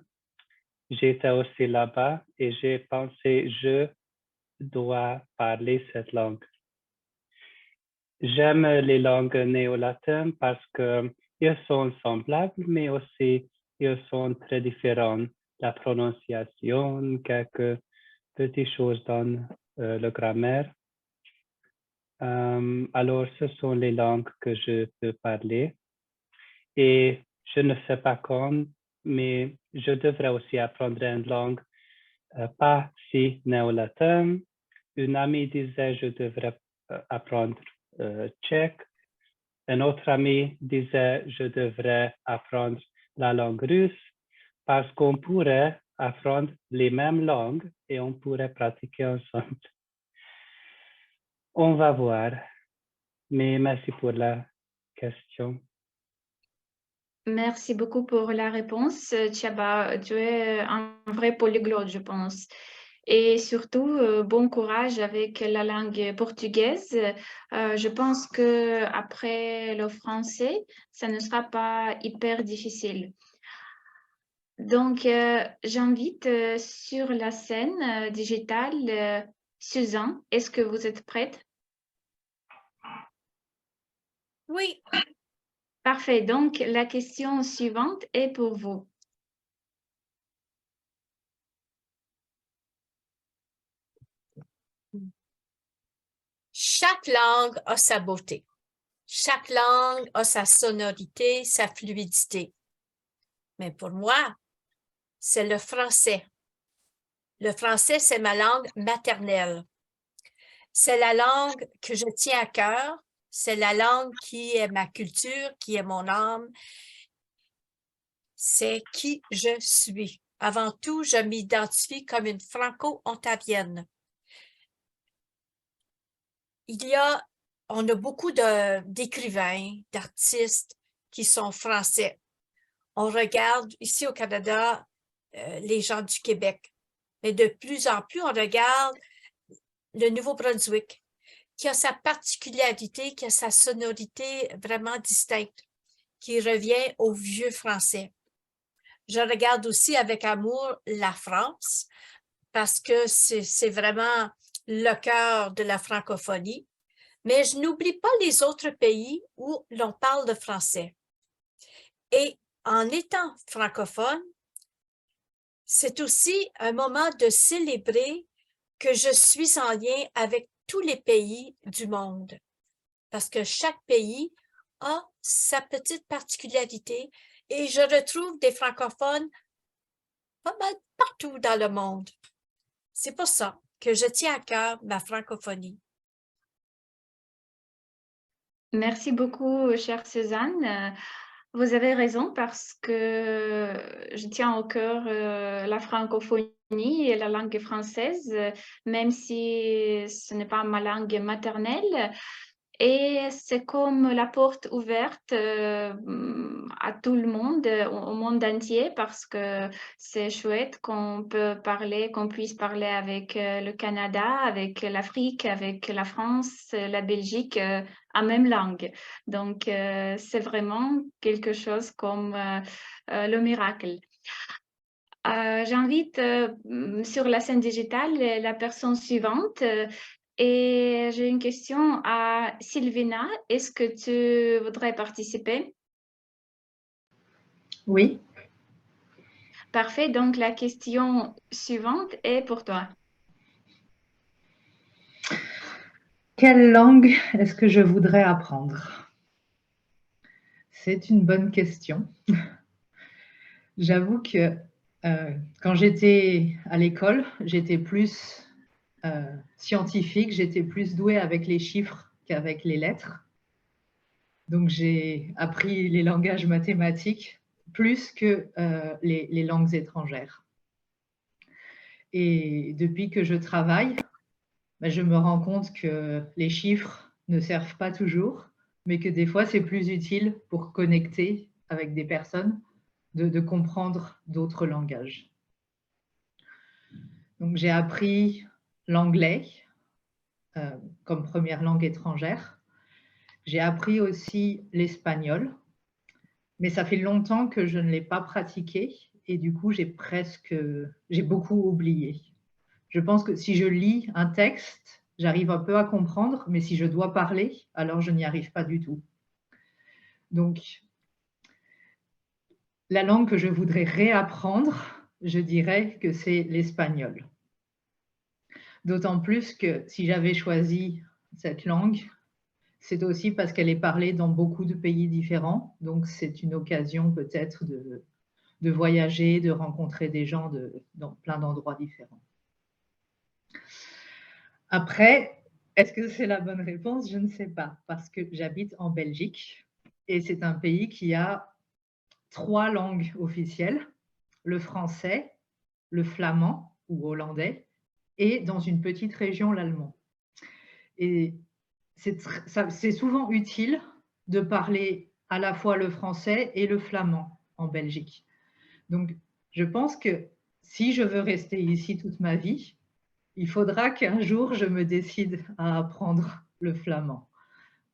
J'étais aussi là-bas et j'ai pensé, je dois parler cette langue. J'aime les langues néo-latines parce qu'elles sont semblables, mais aussi elles sont très différentes. La prononciation, quelques petites choses dans le grammaire. Alors, ce sont les langues que je peux parler. Et je ne sais pas quand, mais je devrais aussi apprendre une langue pas si néo-latin. Une amie disait je devrais apprendre tchèque. Un autre ami disait je devrais apprendre la langue russe parce qu'on pourrait apprendre les mêmes langues et on pourrait pratiquer ensemble. On va voir. Mais merci pour la question. Merci beaucoup pour la réponse, Tchaba. Tu es un vrai polyglotte, je pense. Et surtout, bon courage avec la langue portugaise. Je pense que après le français, ça ne sera pas hyper difficile. Donc, j'invite sur la scène digitale Suzanne. Est-ce que vous êtes prête? Oui. Parfait. Donc, la question suivante est pour vous. Chaque langue a sa beauté. Chaque langue a sa sonorité, sa fluidité. Mais pour moi, c'est le français. Le français, c'est ma langue maternelle. C'est la langue que je tiens à cœur. C'est la langue qui est ma culture, qui est mon âme. C'est qui je suis. Avant tout, je m'identifie comme une franco-ontarienne. On a beaucoup d'écrivains, d'artistes qui sont français. On regarde ici au Canada les gens du Québec, mais de plus en plus, on regarde le Nouveau-Brunswick, qui a sa particularité, qui a sa sonorité vraiment distincte, qui revient au vieux français. Je regarde aussi avec amour la France, parce que c'est vraiment le cœur de la francophonie. Mais je n'oublie pas les autres pays où l'on parle de français. Et en étant francophone, c'est aussi un moment de célébrer que je suis en lien avec tous les pays du monde. Parce que chaque pays a sa petite particularité et je retrouve des francophones pas mal partout dans le monde. C'est pour ça que je tiens à cœur ma francophonie. Merci beaucoup, chère Suzanne. Vous avez raison parce que je tiens au cœur la francophonie et la langue française, même si ce n'est pas ma langue maternelle. Et c'est comme la porte ouverte à tout le monde, au monde entier, parce que c'est chouette qu'on puisse parler avec le Canada, avec l'Afrique, avec la France, la Belgique, en même langue. Donc, c'est vraiment quelque chose comme le miracle. J'invite sur la scène digitale la personne suivante. Et j'ai une question à Sylvina. Est-ce que tu voudrais participer? Oui. Parfait. Donc, la question suivante est pour toi. Quelle langue est-ce que je voudrais apprendre? C'est une bonne question. J'avoue que quand j'étais à l'école, j'étais plus scientifique, j'étais plus douée avec les chiffres qu'avec les lettres. Donc j'ai appris les langages mathématiques plus que les langues étrangères. Et depuis que je travaille, je me rends compte que les chiffres ne servent pas toujours, mais que des fois c'est plus utile pour connecter avec des personnes de comprendre d'autres langages. Donc j'ai appris l'anglais comme première langue étrangère. J'ai appris aussi l'espagnol, mais ça fait longtemps que je ne l'ai pas pratiqué et du coup j'ai beaucoup oublié. Je pense que si je lis un texte, j'arrive un peu à comprendre, mais si je dois parler, alors je n'y arrive pas du tout. Donc, la langue que je voudrais réapprendre, je dirais que c'est l'espagnol. D'autant plus que si j'avais choisi cette langue, c'est aussi parce qu'elle est parlée dans beaucoup de pays différents. Donc, c'est une occasion peut-être de voyager, de rencontrer des gens dans plein d'endroits différents. Après, est-ce que c'est la bonne réponse? Je ne sais pas, parce que j'habite en Belgique et c'est un pays qui a 3 langues officielles, le français, le flamand ou hollandais et dans une petite région l'allemand. Et c'est souvent utile de parler à la fois le français et le flamand en Belgique. Donc, je pense que si je veux rester ici toute ma vie, il faudra qu'un jour je me décide à apprendre le flamand.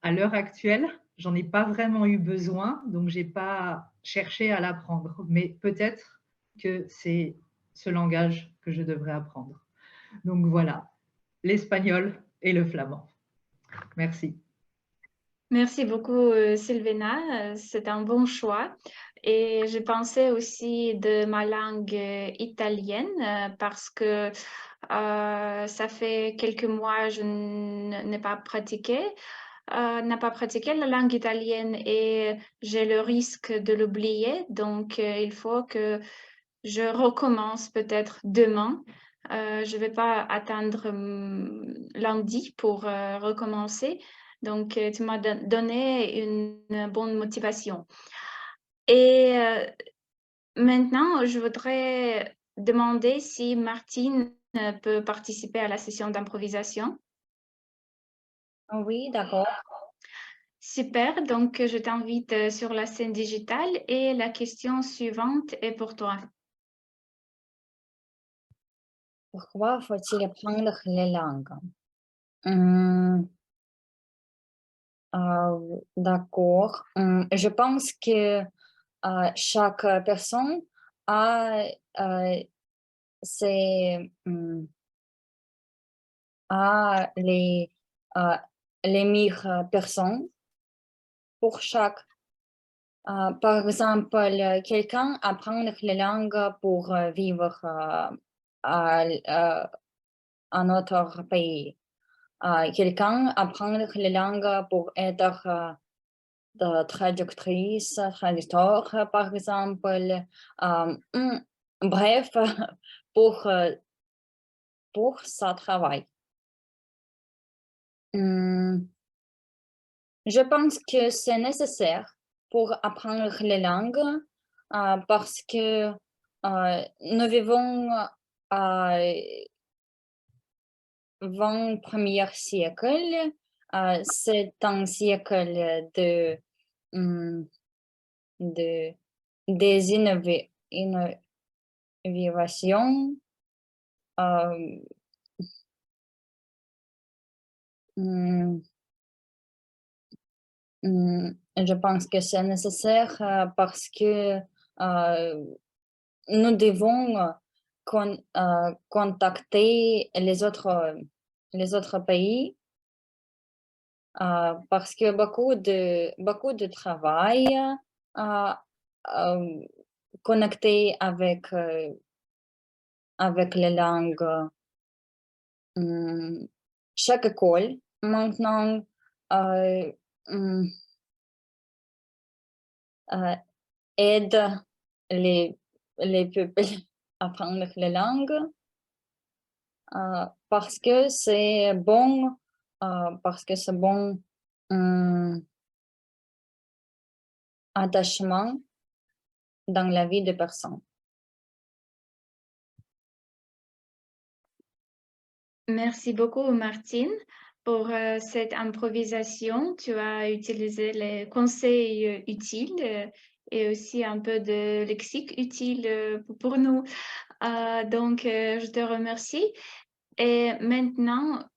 À l'heure actuelle, j'en ai pas vraiment eu besoin, donc j'ai pas cherché à l'apprendre. Mais peut-être que c'est ce langage que je devrais apprendre. Donc voilà, l'espagnol et le flamand. Merci. Merci beaucoup, Sylvina. C'est un bon choix. Et je pensais aussi de ma langue italienne parce que ça fait quelques mois que je n'ai pas pratiqué. N'a pas pratiqué la langue italienne et j'ai le risque de l'oublier. Donc, il faut que je recommence peut-être demain. Je ne vais pas attendre lundi pour recommencer. Donc, tu m'as donné une bonne motivation. Et maintenant, je voudrais demander si Martine peut participer à la session d'improvisation. Oui, d'accord. Super, donc je t'invite sur la scène digitale et la question suivante est pour toi. Pourquoi faut-il apprendre les langues? Hum, d'accord. Je pense que chaque personne a, ses, a les meilleures personnes pour chaque. Par exemple, quelqu'un apprend les langues pour vivre à notre pays. Quelqu'un apprend les langues pour être traductrice, traducteur, par exemple. Bref, pour sa travail. Je pense que c'est nécessaire pour apprendre les langues parce que nous vivons à 21e siècle. C'est un siècle des innovations. Je pense que c'est nécessaire parce que nous devons contacter les autres pays parce que beaucoup de travail connecté avec les langues. Chaque école maintenant hum, aide les peuples à apprendre les langues parce que c'est bon, attachement dans la vie de personnes. Merci beaucoup, Martine, pour cette improvisation. Tu as utilisé les conseils utiles et aussi un peu de lexique utile pour nous. Donc, je te remercie. Et maintenant,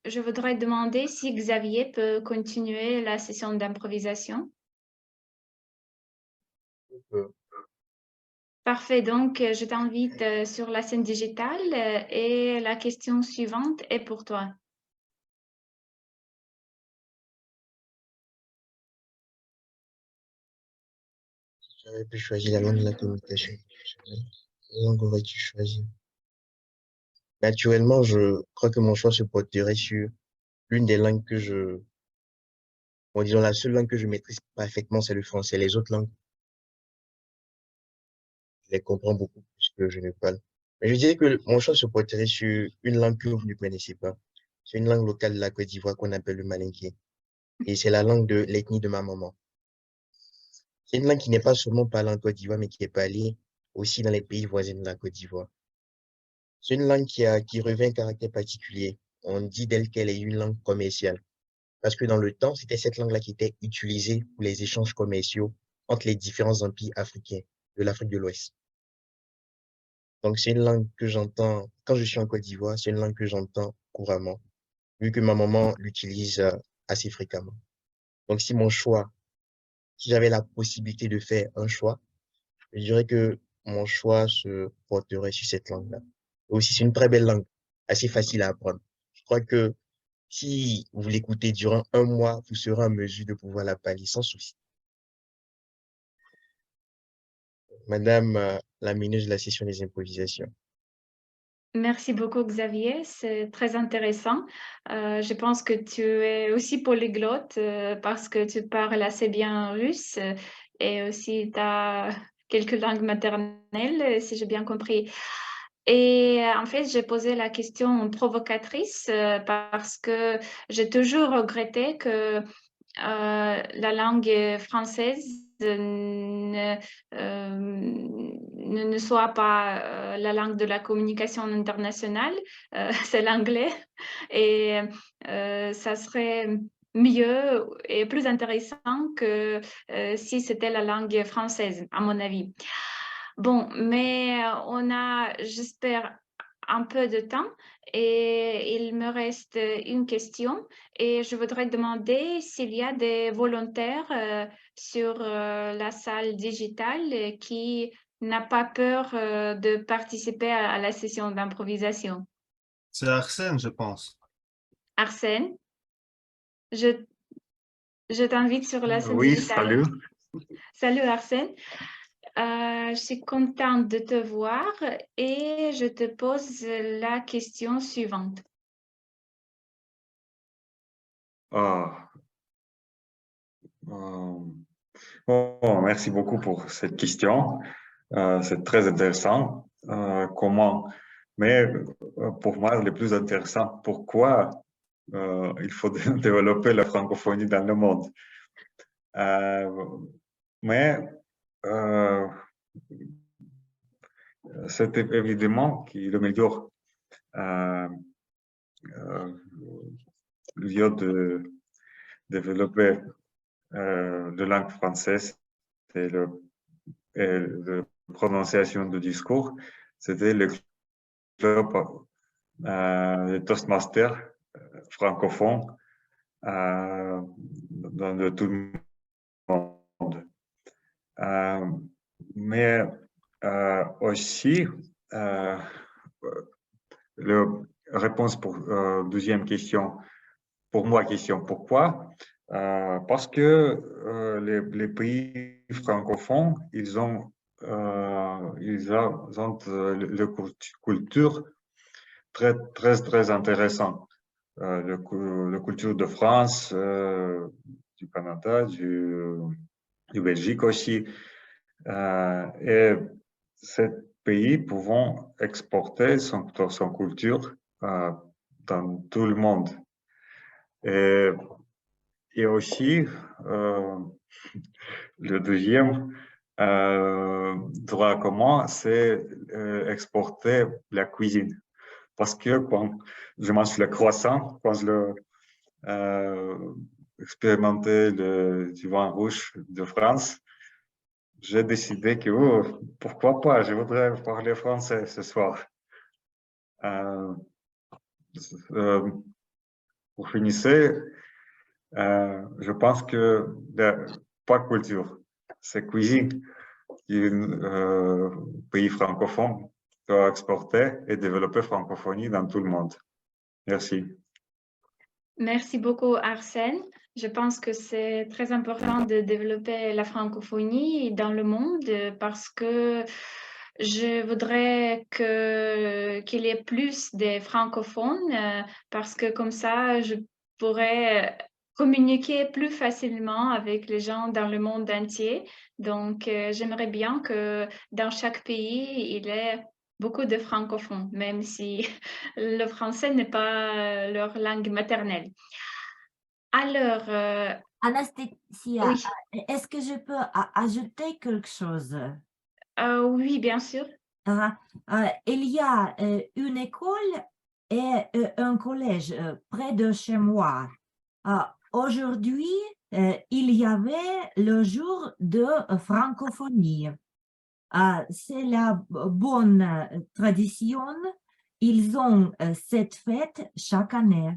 je voudrais demander si Xavier peut continuer la session d'improvisation. Parfait, donc je t'invite sur la scène digitale et la question suivante est pour toi. J'avais pu choisir la langue de la communication. Quelle langue aurais-tu choisi? Naturellement, je crois que mon choix se porterait sur l'une des langues bon, disons, la seule langue que je maîtrise parfaitement, c'est le français. Les autres langues, je les comprends beaucoup plus que je ne parle. Mais je dirais que mon choix se porterait sur une langue que vous ne connaissez pas. C'est une langue locale de la Côte d'Ivoire qu'on appelle le malinké. Et c'est la langue de l'ethnie de ma maman. C'est une langue qui n'est pas seulement parlée en Côte d'Ivoire, mais qui est parlée aussi dans les pays voisins de la Côte d'Ivoire. C'est une langue qui revêt un caractère particulier. On dit d'elle qu'elle est une langue commerciale. Parce que dans le temps, c'était cette langue-là qui était utilisée pour les échanges commerciaux entre les différents empires africains de l'Afrique de l'Ouest. Donc, c'est une langue que j'entends, quand je suis en Côte d'Ivoire, c'est une langue que j'entends couramment, vu que ma maman l'utilise assez fréquemment. Donc, si j'avais la possibilité de faire un choix, je dirais que mon choix se porterait sur cette langue-là. Aussi, c'est une très belle langue, assez facile à apprendre. Je crois que si vous l'écoutez durant un mois, vous serez en mesure de pouvoir la parler sans souci. Madame la ministre de la session des improvisations. Merci beaucoup, Xavier. C'est très intéressant. Je pense que tu es aussi polyglotte parce que tu parles assez bien russe et aussi tu as quelques langues maternelles, si j'ai bien compris. Et en fait, j'ai posé la question provocatrice parce que j'ai toujours regretté que la langue française ne soit pas la langue de la communication internationale, c'est l'anglais. Et ça serait mieux et plus intéressant que si c'était la langue française, à mon avis. Bon, mais on a, j'espère, un peu de temps et il me reste une question et je voudrais demander s'il y a des volontaires sur la salle digitale qui n'a pas peur de participer à la session d'improvisation. C'est Arsène, je pense. Arsène, je t'invite sur la scène Oui, digitale. salut. Salut Arsène. Je suis contente de te voir et je te pose la question suivante. Bon, merci beaucoup pour cette question. C'est très intéressant. Mais pour moi, le plus intéressant, pourquoi il faut développer la francophonie dans le monde. Mais c'est évidemment que le meilleur lieu de développer de langue française et de prononciation de discours, c'était le club de Toastmasters francophone dans tout le monde. Mais aussi, la réponse pour deuxième question, pour moi, pourquoi? Parce que les pays francophones, ils ont une culture très intéressante. de culture de France, du Canada, du Belgique aussi. Et ces pays pouvant exporter son culture dans tout le monde. Et aussi, le deuxième droit commun, c'est exporter la cuisine. Parce que quand je mange le croissant, quand je expérimentais du vin rouge de France, j'ai décidé que pourquoi pas, je voudrais parler français ce soir. Pour finir, je pense que pas culture, c'est cuisine qu'un pays francophone doit exporter et développer francophonie dans tout le monde. Merci. Merci beaucoup, Arsène. Je pense que c'est très important de développer la francophonie dans le monde parce que je voudrais qu'il y ait plus de francophones parce que comme ça, je pourrais communiquer plus facilement avec les gens dans le monde entier. Donc, j'aimerais bien que dans chaque pays, il y ait beaucoup de francophones, même si le français n'est pas leur langue maternelle. Alors, Anastasia, oui, est-ce que je peux ajouter quelque chose? oui, bien sûr. Il y a une école et un collège près de chez moi. Aujourd'hui, il y avait le jour de francophonie. C'est la bonne tradition. Ils ont cette fête chaque année.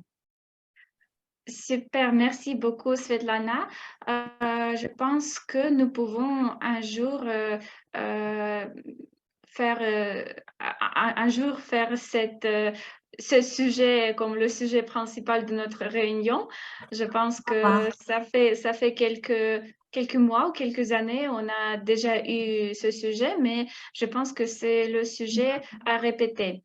Super, merci beaucoup, Svetlana. Je pense que nous pouvons un jour faire ce sujet comme le sujet principal de notre réunion. Je pense que ça fait quelques mois ou quelques années, on a déjà eu ce sujet, mais je pense que c'est le sujet à répéter.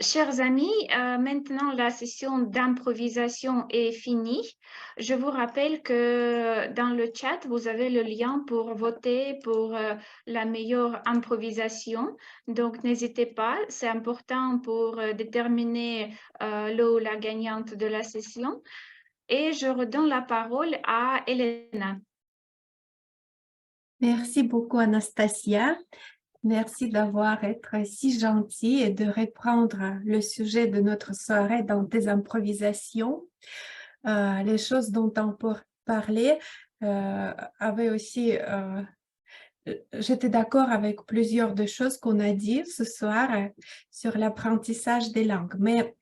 Chers amis, maintenant la session d'improvisation est finie. Je vous rappelle que dans le chat, vous avez le lien pour voter pour la meilleure improvisation. Donc, n'hésitez pas, c'est important pour déterminer le ou la gagnante de la session. Et je redonne la parole à Elena. Merci beaucoup, Anastasia. Merci d'avoir été si gentille et de reprendre le sujet de notre soirée dans tes improvisations. Les choses dont on parlait avaient aussi... J'étais d'accord avec plusieurs des choses qu'on a dit ce soir sur l'apprentissage des langues, mais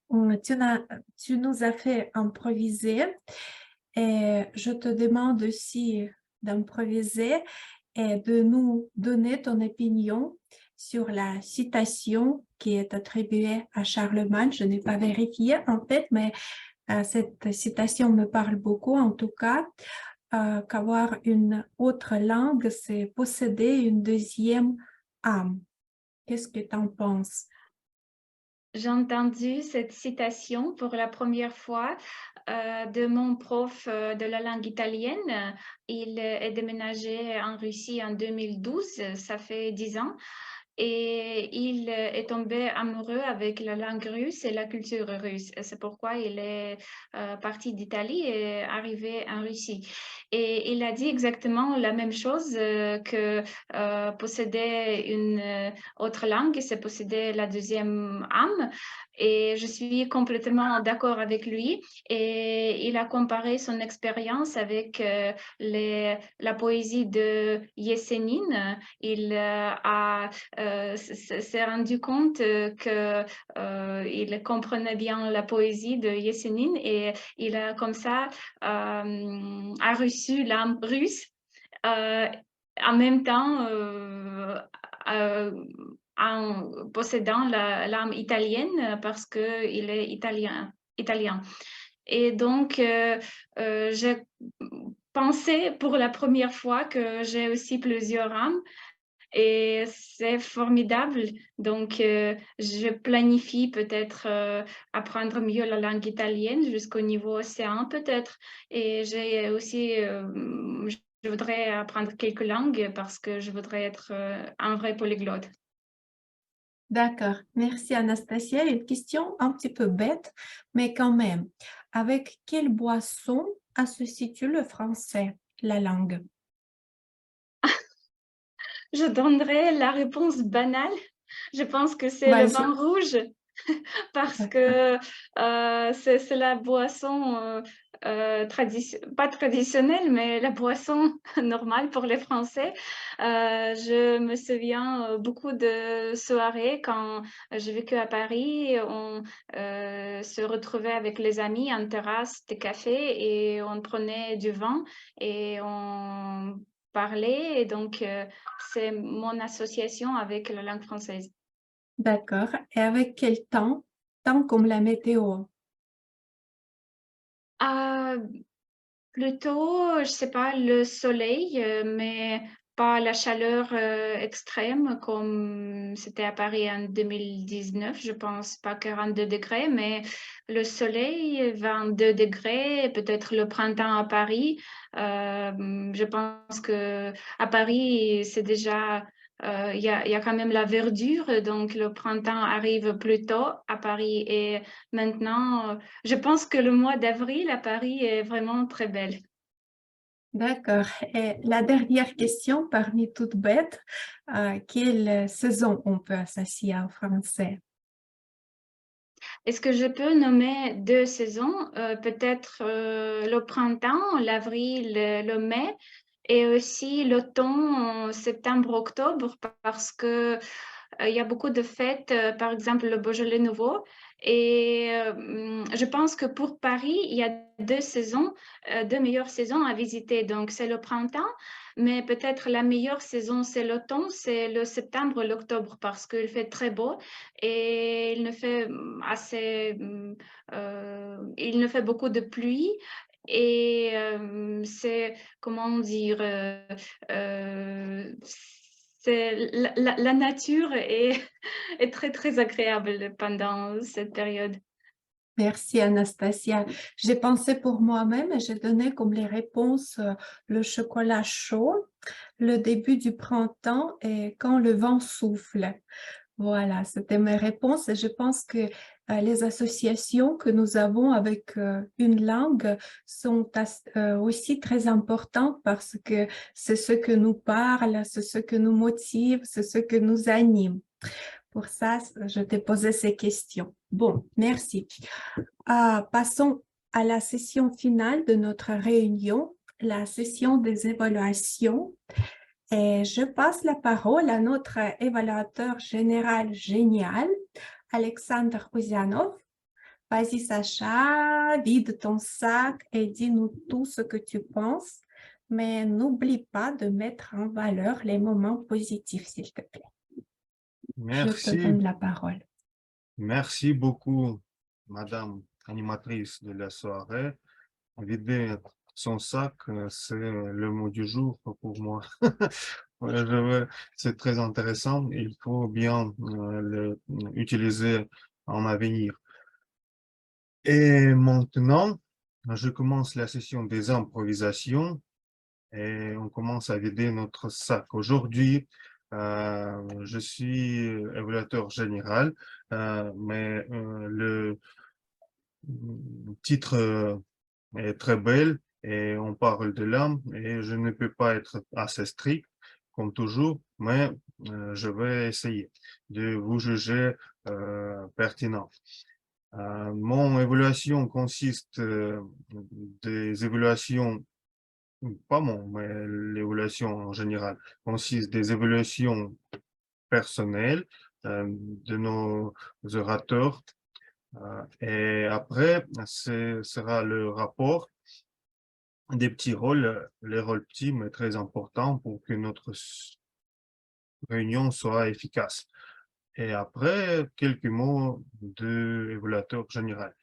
tu nous as fait improviser et je te demande aussi d'improviser et de nous donner ton opinion sur la citation qui est attribuée à Charlemagne. Je n'ai pas vérifié en fait, mais cette citation me parle beaucoup en tout cas. Qu'avoir une autre langue, c'est posséder une deuxième âme. Qu'est-ce que tu en penses? J'ai entendu cette citation pour la première fois de mon prof de la langue italienne. Il est déménagé en Russie en 2012, ça fait 10 ans. Et il est tombé amoureux avec la langue russe et la culture russe. C'est pourquoi il est parti d'Italie et arrivé en Russie. Et il a dit exactement la même chose que posséder une autre langue, c'est posséder la deuxième âme. Et je suis complètement d'accord avec lui. Et il a comparé son expérience avec la poésie de Yesenin. Il s'est rendu compte qu'il comprenait bien la poésie de Yesenin et il a comme ça a reçu l'âme russe en même temps en possédant l'âme italienne parce qu'il est italien. Et donc, j'ai pensé pour la première fois que j'ai aussi plusieurs âmes. et c'est formidable. Donc, je planifie peut-être apprendre mieux la langue italienne jusqu'au niveau C1 peut-être. Et j'ai aussi, je voudrais apprendre quelques langues parce que je voudrais être un vrai polyglotte. D'accord. Merci Anastasia. Une question un petit peu bête, mais quand même. Avec quelle boisson associe-tu le français, la langue? Je donnerais la réponse banale. Je pense que c'est le Vas-y. vin rouge parce que c'est la boisson pas traditionnelle, mais la boisson normale pour les Français. Je me souviens beaucoup de soirées quand j'ai vécu à Paris. On se retrouvait avec les amis en terrasse de café et on prenait du vin et on parlait. Et donc, c'est mon association avec la langue française. D'accord. Et avec quel temps? Temps comme la météo. Plutôt, je sais pas, le soleil, mais pas la chaleur extrême comme c'était à Paris en 2019. Je pense pas 42 degrés, mais le soleil, 22 degrés, peut-être le printemps à Paris. Je pense que à Paris, c'est déjà il y a quand même la verdure, donc le printemps arrive plus tôt à Paris. Et maintenant, je pense que le mois d'avril à Paris est vraiment très belle. D'accord. Et la dernière question, parmi toutes bêtes, quelle saison on peut associer en français? Est-ce que je peux nommer deux saisons? Peut-être le printemps, l'avril, le mai, et aussi l'automne, septembre-octobre, parce que il y a beaucoup de fêtes, par exemple le Beaujolais Nouveau. Et je pense que pour Paris, il y a deux saisons, deux meilleures saisons à visiter. Donc, c'est le printemps, mais peut-être la meilleure saison, c'est l'automne, c'est le septembre, l'octobre, parce qu'il fait très beau et il ne fait il ne fait beaucoup de pluie. Et c'est, comment dire, c'est la nature est, est très, très agréable pendant cette période. Merci Anastasia. J'ai pensé pour moi-même et j'ai donné comme les réponses le chocolat chaud, le début du printemps et quand le vent souffle. Voilà, c'était mes réponses et je pense que les associations que nous avons avec une langue sont aussi très importantes parce que c'est ce que nous parle, c'est ce que nous motive, c'est ce que nous anime. Pour ça, je t'ai posé ces questions. Bon, merci. Passons à la session finale de notre réunion, la session des évaluations. Et je passe la parole à notre évaluateur général génial, Alexandre Ouzianov. Vas-y, Sacha, vide ton sac et dis-nous tout ce que tu penses, mais n'oublie pas de mettre en valeur les moments positifs, s'il te plaît. Je te donne la parole. Merci beaucoup, Madame animatrice de la soirée. Vider son sac, c'est le mot du jour pour moi. C'est très intéressant. Il faut bien l'utiliser en avenir. Et maintenant, je commence la session des improvisations et on commence à vider notre sac. Aujourd'hui, je suis évaluateur général, mais le titre est très belle et on parle de l'âme et je ne peux pas être assez strict comme toujours, mais je vais essayer de vous juger pertinent. Mon évaluation consiste des évaluations, pas mon, mais l'évaluation en général, consiste des évaluations personnelles de nos orateurs. Et après, ce sera le rapport des petits rôles, les rôles petits mais très importants pour que notre réunion soit efficace. Et après, quelques mots de l'évaluateur général.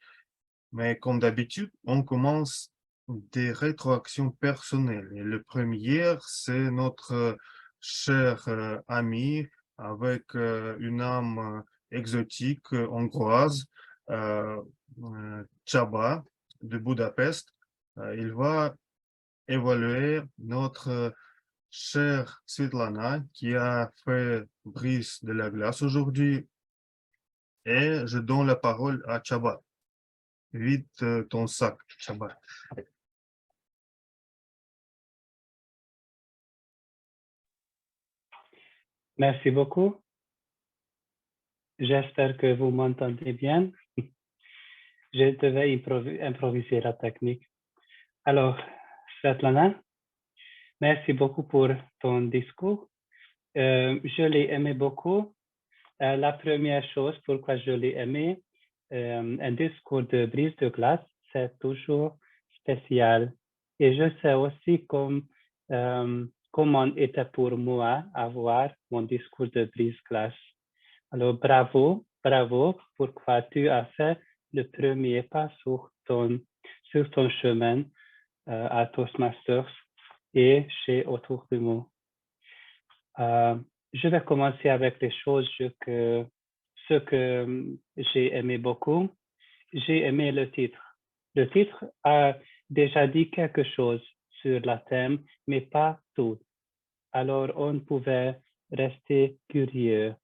Mais comme d'habitude, on commence des rétroactions personnelles. Et le premier, c'est notre cher ami avec une âme exotique hongroise, Csaba de Budapest. Il va évaluer notre chère Svetlana qui a fait brise de la glace aujourd'hui. Et je donne la parole à Csaba. Vite ton sac, Csaba. Merci beaucoup. J'espère que vous m'entendez bien. Je devais improviser la technique. Alors, Svetlana, merci beaucoup pour ton discours. Je l'ai aimé beaucoup. La première chose pourquoi je l'ai aimé, un discours de brise de glace, c'est toujours spécial. Et je sais aussi comment était pour moi avoir mon discours de brise-glace. Alors, bravo, bravo, pourquoi tu as fait le premier pas sur ton chemin à Toastmasters et chez Autour du mot. Je vais commencer avec les choses que j'ai aimé beaucoup. J'ai aimé le titre. Le titre a déjà dit quelque chose sur la thème, mais pas tout. Alors, on pouvait rester curieux.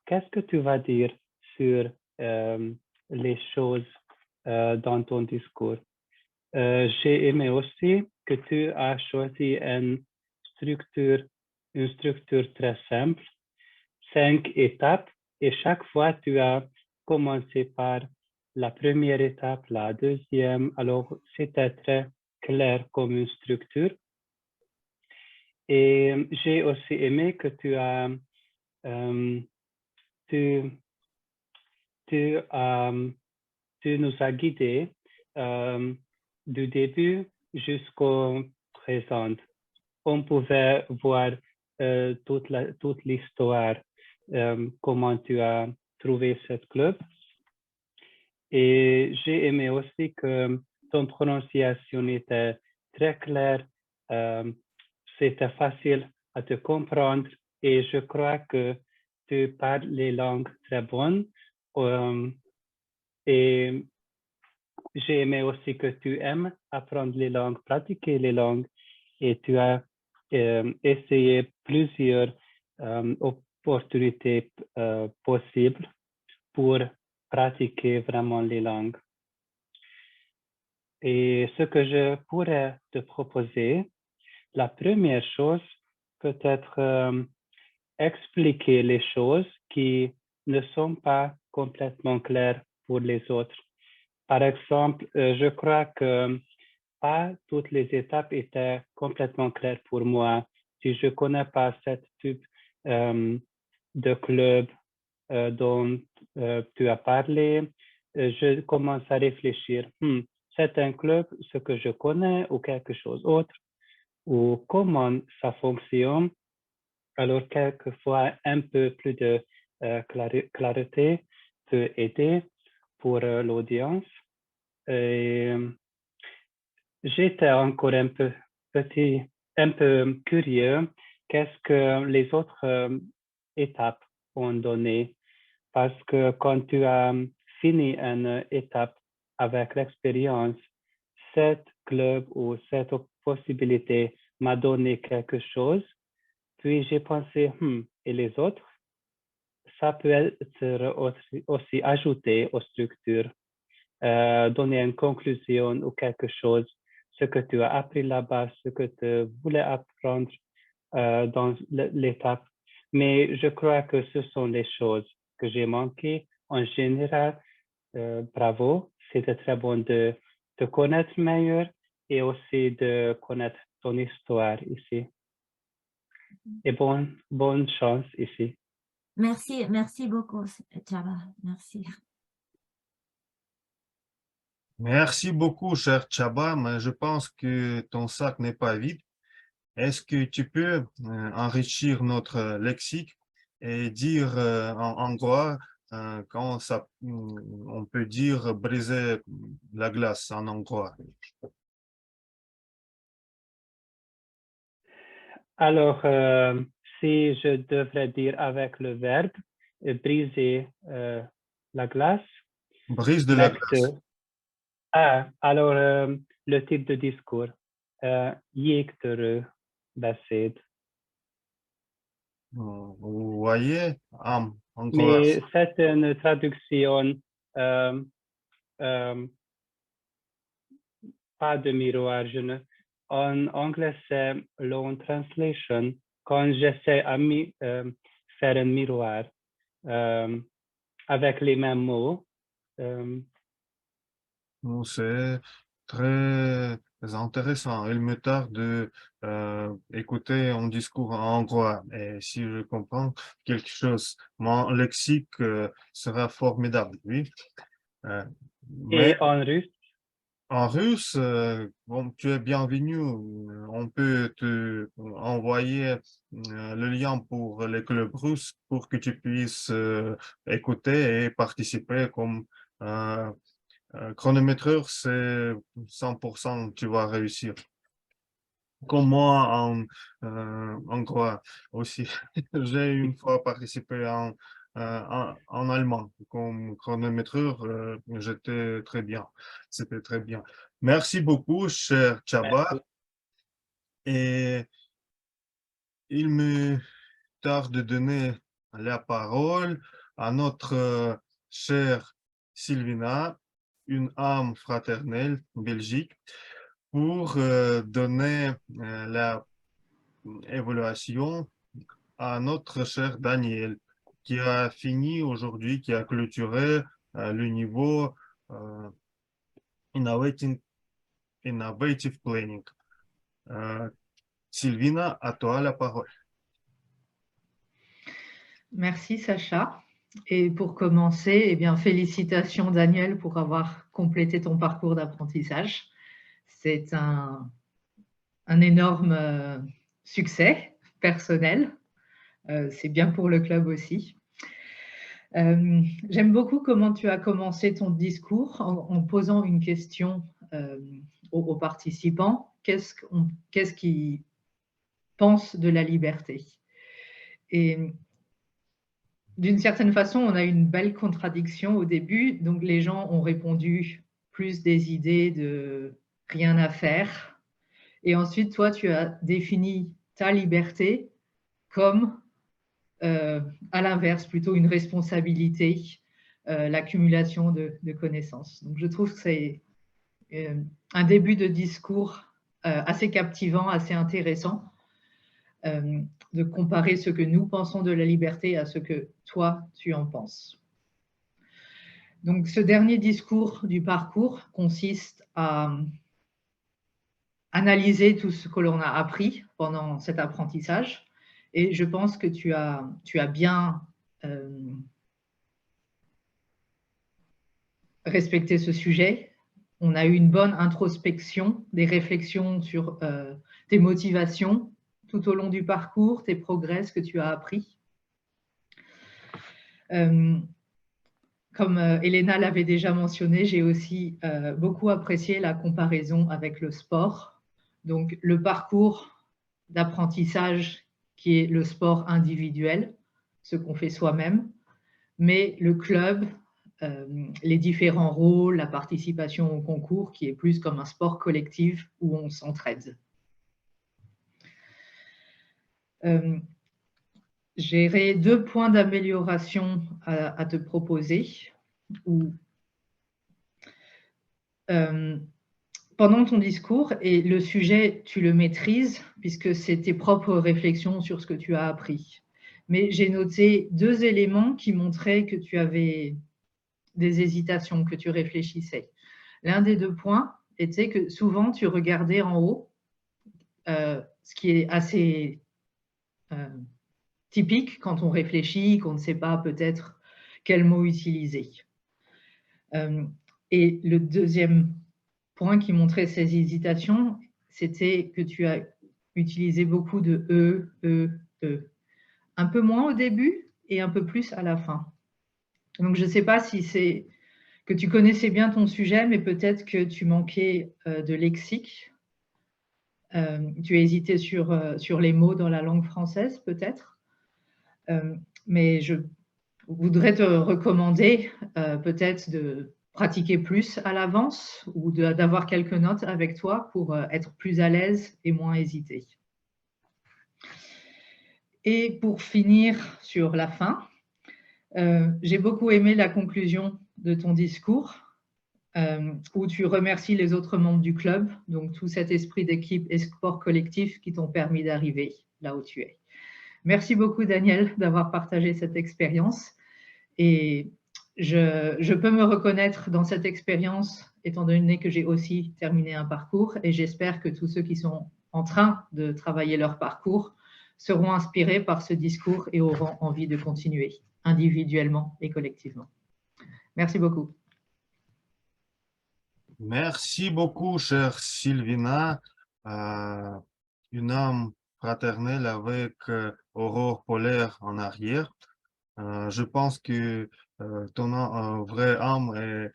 Qu'est-ce que tu vas dire sur les choses dans ton discours? J'ai aimé aussi que tu as choisi une structure très simple, 5 étapes, et chaque fois tu as commencé par la première étape, la deuxième, alors c'était très clair comme une structure. Et j'ai aussi aimé que tu nous as guidés du début jusqu'au présent. On pouvait voir toute l'histoire, comment tu as trouvé ce club. Et j'ai aimé aussi que ton prononciation était très claire, c'était facile à te comprendre et je crois que tu parles les langues très bonnes. Et j'ai aimé aussi que tu aimes apprendre les langues, pratiquer les langues et tu as essayé plusieurs opportunités possibles pour pratiquer vraiment les langues. Et ce que je pourrais te proposer, la première chose, peut-être expliquer les choses qui ne sont pas complètement claires pour les autres. Par exemple, je crois que pas toutes les étapes étaient complètement claires pour moi. Si je ne connais pas cette type de club dont tu as parlé, je commence à réfléchir. C'est un club, ce que je connais ou quelque chose d'autre, ou comment ça fonctionne. Alors, quelquefois, un peu plus de clarté peut aider pour l'audience. J'étais encore un peu curieux. Qu'est-ce que les autres étapes ont donné? Parce que quand tu as fini une étape avec l'expérience, cette club ou cette possibilité m'a donné quelque chose. Puis j'ai pensé, et les autres? Ça peut être aussi ajouté aux structures, donner une conclusion ou quelque chose, ce que tu as appris là-bas, ce que tu voulais apprendre dans l'étape. Mais je crois que ce sont les choses que j'ai manquées. En général, bravo, c'était très bon de te connaître meilleur et aussi de connaître ton histoire ici. Et bonne chance ici. Merci beaucoup, Csaba. Merci. Merci beaucoup, cher Csaba, mais je pense que ton sac n'est pas vide. Est-ce que tu peux enrichir notre lexique et dire en hongrois quand on peut dire briser la glace en hongrois? Alors, si je devrais dire avec le verbe briser la glace. Brise de la glace. Alors, le type de discours. Jégtere beszéd. Vous voyez, encore. Mais c'est une traduction pas de miroir. En anglais, c'est long translation. Quand j'essaie à faire un miroir avec les mêmes mots. C'est très intéressant. Il me tarde de écouter un discours en hongrois. Et si je comprends quelque chose, mon lexique sera formidable, oui. Et en russe? En russe, bon, tu es bienvenu. On peut te envoyer le lien pour les clubs russes pour que tu puisses écouter et participer comme chronométreur, c'est 100%, tu vas réussir. Comme moi en hongrois aussi. J'ai une fois participé en allemand comme chronométreur, j'étais très bien. C'était très bien. Merci beaucoup, cher Csaba. Et il me tarde de donner la parole à notre chère Sylvina, une âme fraternelle Belgique, pour donner la évaluation à notre cher Daniel, qui a fini aujourd'hui, qui a clôturé le niveau Innovative Planning. Sylvina, à toi la parole. Merci Sacha. Et pour commencer, eh bien, félicitations Daniel pour avoir complété ton parcours d'apprentissage. C'est un énorme succès personnel. C'est bien pour le club aussi. J'aime beaucoup comment tu as commencé ton discours en posant une question aux participants. Qu'est-ce qu'ils pensent de la liberté? Et d'une certaine façon, on a une belle contradiction au début. Donc, les gens ont répondu plus des idées de rien à faire. Et ensuite, toi, tu as défini ta liberté comme, à l'inverse, plutôt une responsabilité, l'accumulation de connaissances. Donc, je trouve que c'est un début de discours assez captivant, assez intéressant. De comparer ce que nous pensons de la liberté à ce que toi, tu en penses. Donc, ce dernier discours du parcours consiste à analyser tout ce que l'on a appris pendant cet apprentissage. Et je pense que tu as bien respecté ce sujet. On a eu une bonne introspection, des réflexions sur tes motivations, tout au long du parcours, tes progrès, ce que tu as appris. Comme Elena l'avait déjà mentionné, j'ai aussi beaucoup apprécié la comparaison avec le sport. Donc, le parcours d'apprentissage qui est le sport individuel, ce qu'on fait soi-même, mais le club, les différents rôles, la participation au concours qui est plus comme un sport collectif où on s'entraide. J'ai 2 points d'amélioration à te proposer. Pendant ton discours, et le sujet, tu le maîtrises, puisque c'est tes propres réflexions sur ce que tu as appris. Mais j'ai noté 2 éléments qui montraient que tu avais des hésitations, que tu réfléchissais. L'un des 2 points était que souvent, tu regardais en haut, ce qui est assez typique quand on réfléchit, qu'on ne sait pas peut-être quel mot utiliser. Et le deuxième point qui montrait ces hésitations, c'était que tu as utilisé beaucoup de E. Un peu moins au début et un peu plus à la fin. Donc, je ne sais pas si c'est que tu connaissais bien ton sujet, mais peut-être que tu manquais de lexique. Tu as hésité sur les mots dans la langue française, peut-être. Mais je voudrais te recommander peut-être de pratiquer plus à l'avance ou d'avoir quelques notes avec toi pour être plus à l'aise et moins hésiter. Et pour finir sur la fin, j'ai beaucoup aimé la conclusion de ton discours où tu remercies les autres membres du club, donc tout cet esprit d'équipe et sport collectif qui t'ont permis d'arriver là où tu es. Merci beaucoup, Daniel, d'avoir partagé cette expérience. Et je peux me reconnaître dans cette expérience, étant donné que j'ai aussi terminé un parcours, et j'espère que tous ceux qui sont en train de travailler leur parcours seront inspirés par ce discours et auront envie de continuer individuellement et collectivement. Merci beaucoup. Merci beaucoup, chère Sylvina. Une âme fraternelle avec Aurore Polaire en arrière. Je pense que ton vrai âme est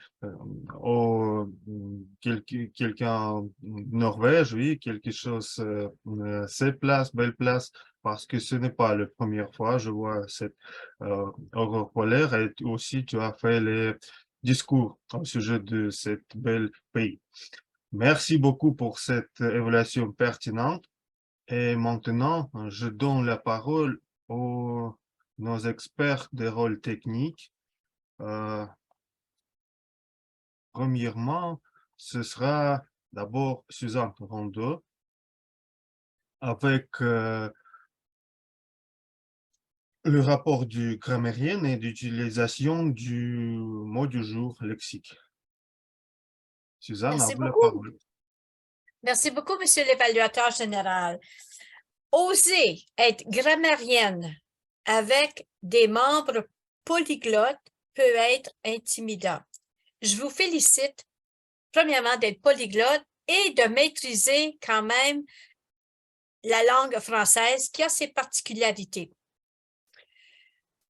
quelqu'un Norvège, oui, quelque chose, c'est place, belle place, parce que ce n'est pas la première fois je vois cette aurore polaire et aussi tu as fait les discours au sujet de cette belle pays. Merci beaucoup pour cette évaluation pertinente. Et maintenant, je donne la parole aux nos experts des rôles techniques. Premièrement, ce sera d'abord Suzanne Rondeau avec le rapport du grammairien et d'utilisation du mot du jour lexique. Suzanne, à Merci vous la beaucoup. parole. Merci beaucoup, Monsieur l'évaluateur général. Oser être grammarienne avec des membres polyglottes peut être intimidant. Je vous félicite, premièrement, d'être polyglotte et de maîtriser quand même la langue française qui a ses particularités.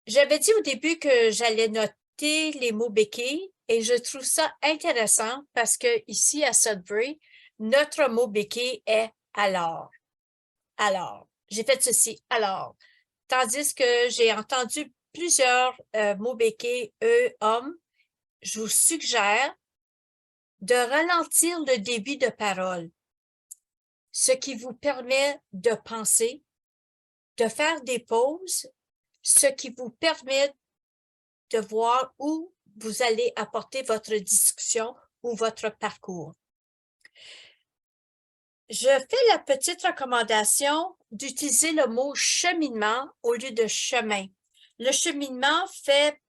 J'avais dit au début que j'allais noter les mots béquilles et je trouve ça intéressant parce que ici à Sudbury, notre mot béquille est alors. Alors, j'ai fait ceci, alors. Tandis que j'ai entendu plusieurs mots béquilles, homme. Je vous suggère de ralentir le débit de parole, ce qui vous permet de penser, de faire des pauses, ce qui vous permet de voir où vous allez apporter votre discussion ou votre parcours. Je fais la petite recommandation d'utiliser le mot cheminement au lieu de chemin. Le cheminement fait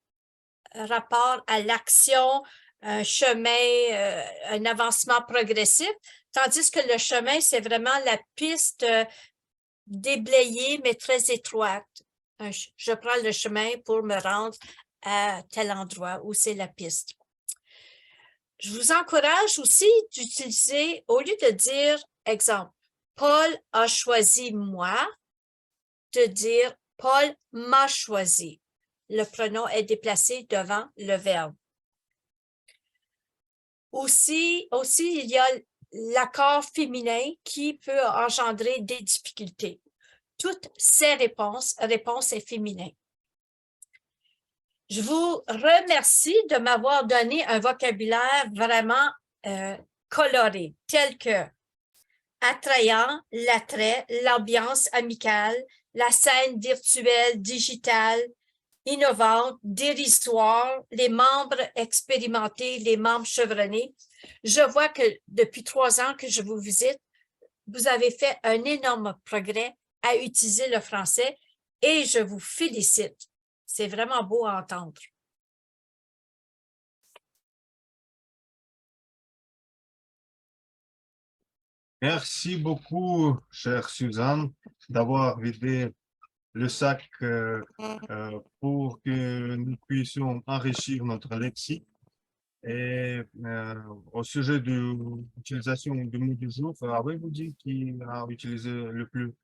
rapport à l'action, un chemin, un avancement progressif, tandis que le chemin, c'est vraiment la piste déblayée, mais très étroite. Je prends le chemin pour me rendre à tel endroit où c'est la piste. Je vous encourage aussi d'utiliser, au lieu de dire, exemple, Paul a choisi moi, de dire Paul m'a choisi. Le pronom est déplacé devant le verbe. Aussi, il y a l'accord féminin qui peut engendrer des difficultés. Toutes ces réponses est féminin. Je vous remercie de m'avoir donné un vocabulaire vraiment coloré, tel que attrayant, l'attrait, l'ambiance amicale, la scène virtuelle, digitale, innovante, dérisoire, les membres expérimentés, les membres chevronnés. Je vois que depuis 3 ans que je vous visite, vous avez fait un énorme progrès à utiliser le français et je vous félicite. C'est vraiment beau à entendre. Merci beaucoup, chère Suzanne, d'avoir vidé le sac pour que nous puissions enrichir notre lexique. Et au sujet de l'utilisation du mot du jour, avez-vous dit qui a utilisé le plus?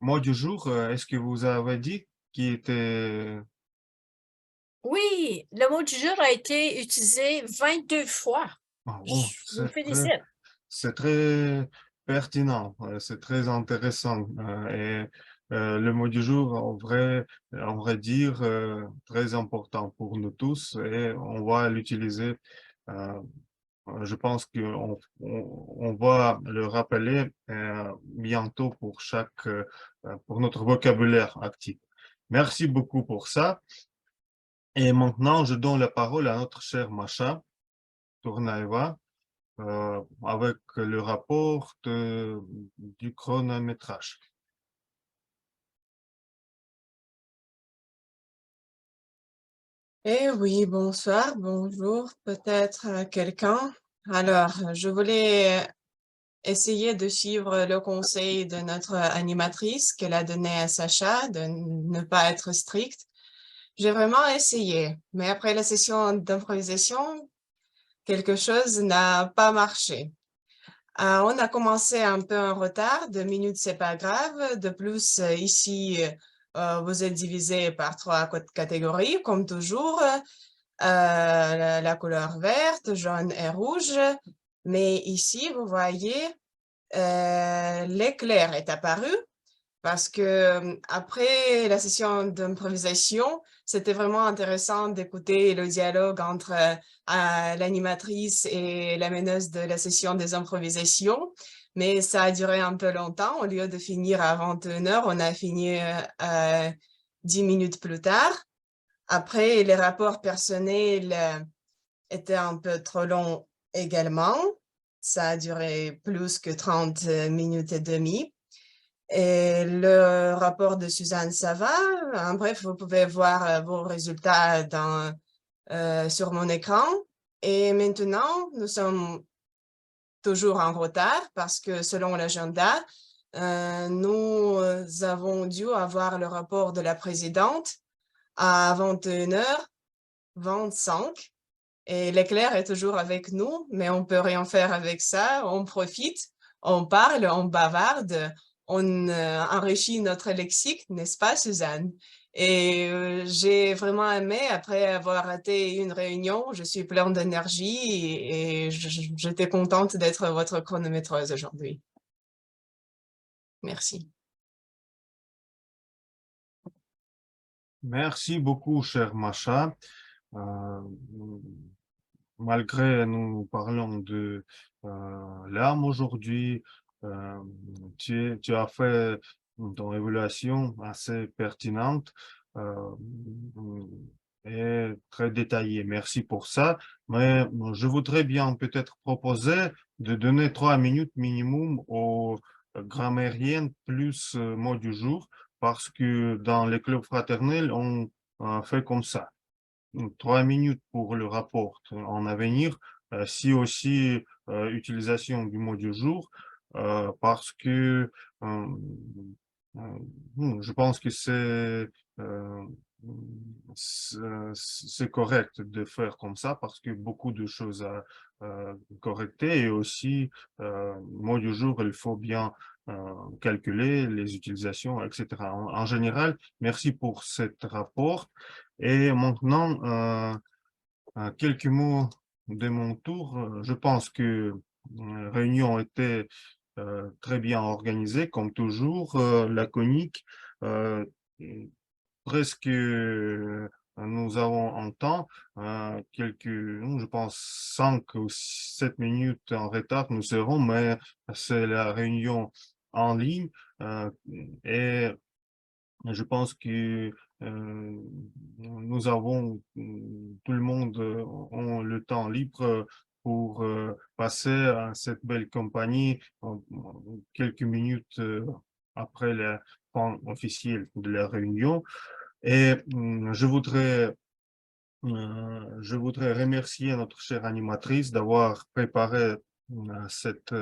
Mot du jour, est-ce que vous avez dit qui était Oui, le mot du jour a été utilisé 22 fois. Ah, Je bon, vous félicite. c'est très pertinent, c'est très intéressant. Le mot du jour, on vrai dire, très important pour nous tous et on va l'utiliser. euh, je pense on va le rappeler bientôt pour notre vocabulaire actif. Merci beaucoup pour ça. Et maintenant, je donne la parole à notre chère Masha Tournaeva avec le rapport du chronométrage. Eh oui, bonsoir, bonjour, peut-être quelqu'un. Alors, je voulais essayer de suivre le conseil de notre animatrice qu'elle a donné à Sacha de ne pas être stricte. J'ai vraiment essayé, mais après la session d'improvisation, quelque chose n'a pas marché. On a commencé un peu en retard, 2 minutes, c'est pas grave. De plus, ici, vous êtes divisé par 3 catégories, comme toujours. La couleur verte, jaune et rouge. Mais ici, vous voyez, l'éclair est apparu parce que après la session d'improvisation, c'était vraiment intéressant d'écouter le dialogue entre l'animatrice et la meneuse de la session des improvisations. Mais ça a duré un peu longtemps. Au lieu de finir à 21h, on a fini 10 minutes plus tard. Après, les rapports personnels étaient un peu trop longs également. Ça a duré plus que 30 minutes et demie. Et le rapport de Suzanne, ça va. En bref, vous pouvez voir vos résultats sur mon écran. Et maintenant, nous sommes toujours en retard parce que selon l'agenda, nous avons dû avoir le rapport de la présidente à 21h25. Et l'éclair est toujours avec nous, mais on peut rien faire avec ça. On profite, on parle, on bavarde, on enrichit notre lexique, n'est-ce pas, Suzanne? Et j'ai vraiment aimé, après avoir raté une réunion, je suis pleine d'énergie et j'étais contente d'être votre chronométreuse aujourd'hui. Merci. Merci beaucoup, chère Masha. Malgré nous parlons de l'âme aujourd'hui, tu as fait ton évaluation assez pertinente et très détaillée. Merci pour ça. Mais je voudrais bien peut-être proposer de donner 3 minutes minimum aux grammairiennes plus mots du jour, parce que dans les clubs fraternels, on fait comme ça. 3 minutes pour le rapport en avenir, si aussi utilisation du mot du jour, parce que je pense que euh, c'est correct de faire comme ça parce que beaucoup de choses à correcter et aussi, mot du jour, il faut bien calculer les utilisations, etc. En général, merci pour cet rapport. Et maintenant, quelques mots de mon tour. Je pense que la réunion était très bien organisée, comme toujours, laconique. Euh, Presque, nous avons en temps je pense, 5 ou 7 minutes en retard, nous serons, mais c'est la réunion en ligne et je pense que nous avons, tout le monde ont le temps libre pour passer à cette belle compagnie quelques minutes après la fin officielle de la réunion. Et je voudrais remercier notre chère animatrice d'avoir préparé cette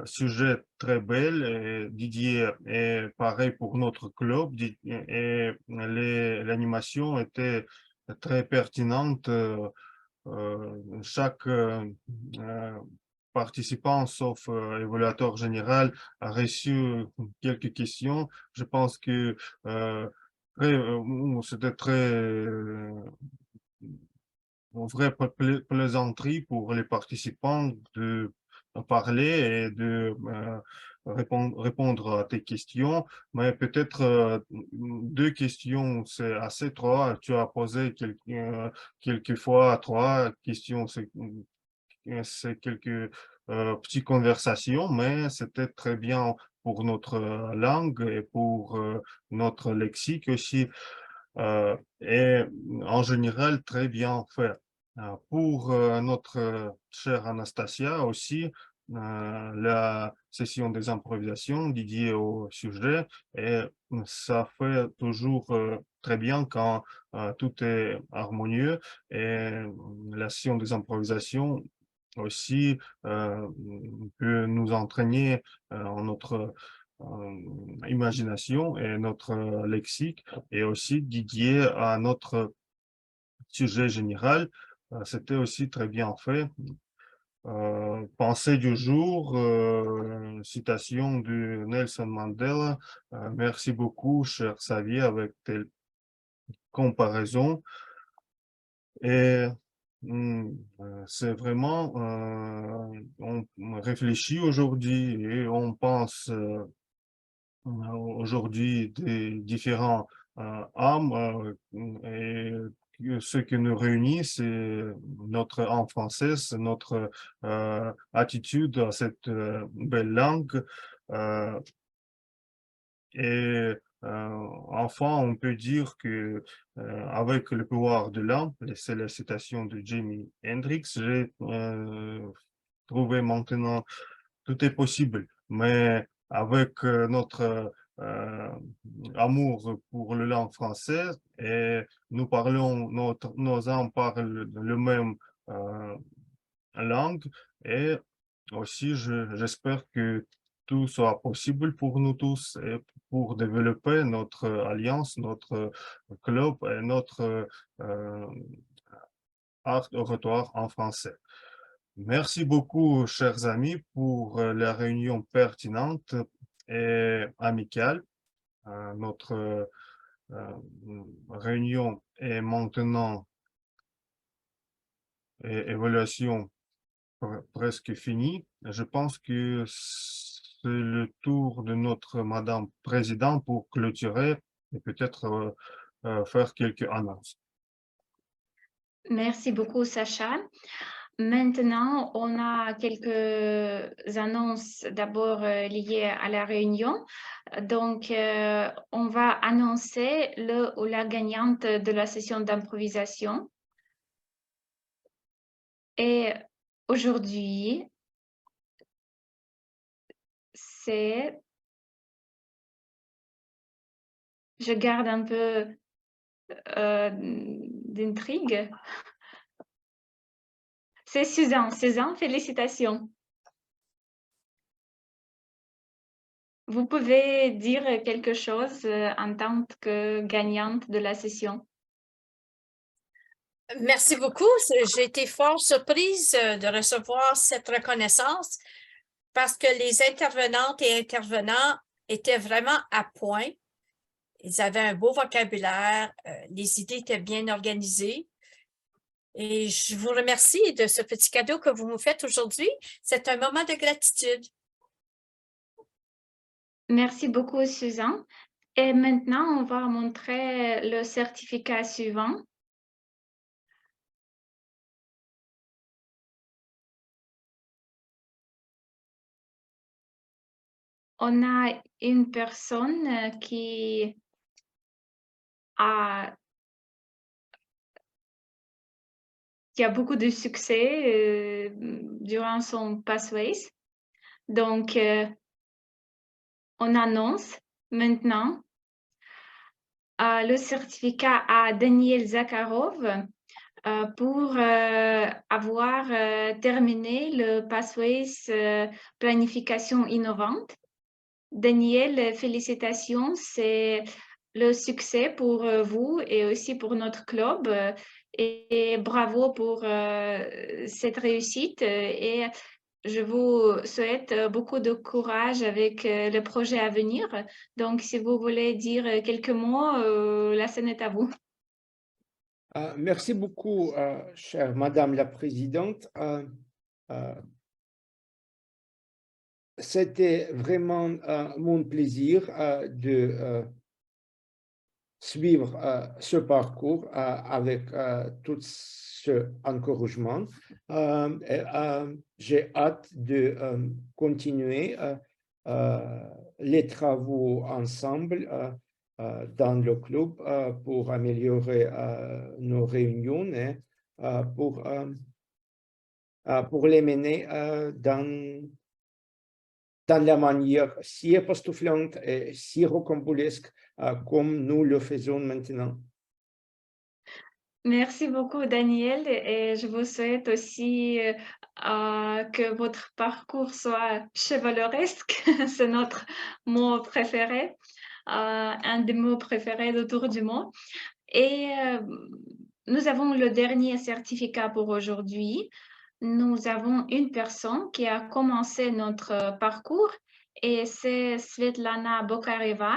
sujet très belle. Et Didier, et pareil pour notre club. Et l'animation était très pertinente. Chaque participant, sauf évaluateur général, a reçu quelques questions. Je pense que c'était très une vraie plaisanterie pour les participants de parler et de répondre à tes questions. Mais peut-être deux questions, c'est assez. Trois, tu as posé quelques fois trois questions, c'est quelques petites conversations, mais c'était très bien pour notre langue et pour notre lexique aussi. Et en général, très bien fait. Pour notre chère Anastasia aussi, la session des improvisations dédiée au sujet, et ça fait toujours très bien quand tout est harmonieux, et la session des improvisations aussi peut nous entraîner en notre imagination et notre lexique, et aussi dédié à notre sujet général. C'était aussi très bien fait. Pensée du jour, citation de Nelson Mandela. Merci beaucoup, cher Xavier, avec tes comparaisons. Et c'est vraiment, on réfléchit aujourd'hui et on pense aujourd'hui des différents âmes, et ce qui nous réunit, c'est notre âme française, notre attitude à cette belle langue. euh, et enfin, on peut dire que avec le pouvoir de l'âme, c'est la citation de Jimi Hendrix, j'ai trouvé maintenant tout est possible, mais avec notre amour pour la langue française, et nous parlons, nos âmes parlent le même langue, et aussi j'espère que tout soit possible pour nous tous et pour développer notre alliance, notre club et notre art oratoire en français. Merci beaucoup, chers amis, pour la réunion pertinente et amicale. Notre réunion est maintenant évaluation presque finie. Je pense que c'est le tour de notre Madame Président pour clôturer et peut-être faire quelques annonces. Merci beaucoup, Sacha. Maintenant, on a quelques annonces d'abord liées à la réunion. Donc, on va annoncer le ou la gagnante de la session d'improvisation. Et aujourd'hui, c'est... Je garde un peu d'intrigue. C'est Suzanne. Suzanne, félicitations. Vous pouvez dire quelque chose en tant que gagnante de la session. Merci beaucoup. J'ai été fort surprise de recevoir cette reconnaissance parce que les intervenantes et intervenants étaient vraiment à point. Ils avaient un beau vocabulaire, les idées étaient bien organisées. Et je vous remercie de ce petit cadeau que vous me faites aujourd'hui. C'est un moment de gratitude. Merci beaucoup, Suzanne. Et maintenant, on va montrer le certificat suivant. On a une personne qui a beaucoup de succès durant son Pathways. Donc, on annonce maintenant le certificat à Daniel Zakharov pour avoir terminé le Pathways planification innovante. Daniel, félicitations, c'est le succès pour vous et aussi pour notre club. Et bravo pour cette réussite. Et je vous souhaite beaucoup de courage avec le projet à venir. Donc, si vous voulez dire quelques mots, la scène est à vous. Merci beaucoup, chère Madame la Présidente. C'était vraiment mon plaisir de suivre ce parcours avec tout ce encouragement. J'ai hâte de continuer les travaux ensemble dans le club pour améliorer nos réunions et pour les mener dans la manière si époustouflante et si rocambolesque comme nous le faisons maintenant. Merci beaucoup, Daniel, et je vous souhaite aussi que votre parcours soit chevaleresque. C'est notre mot préféré, un des mots préférés de Tour du Monde. Et nous avons le dernier certificat pour aujourd'hui. Nous avons une personne qui a commencé notre parcours et c'est Svetlana Bokareva.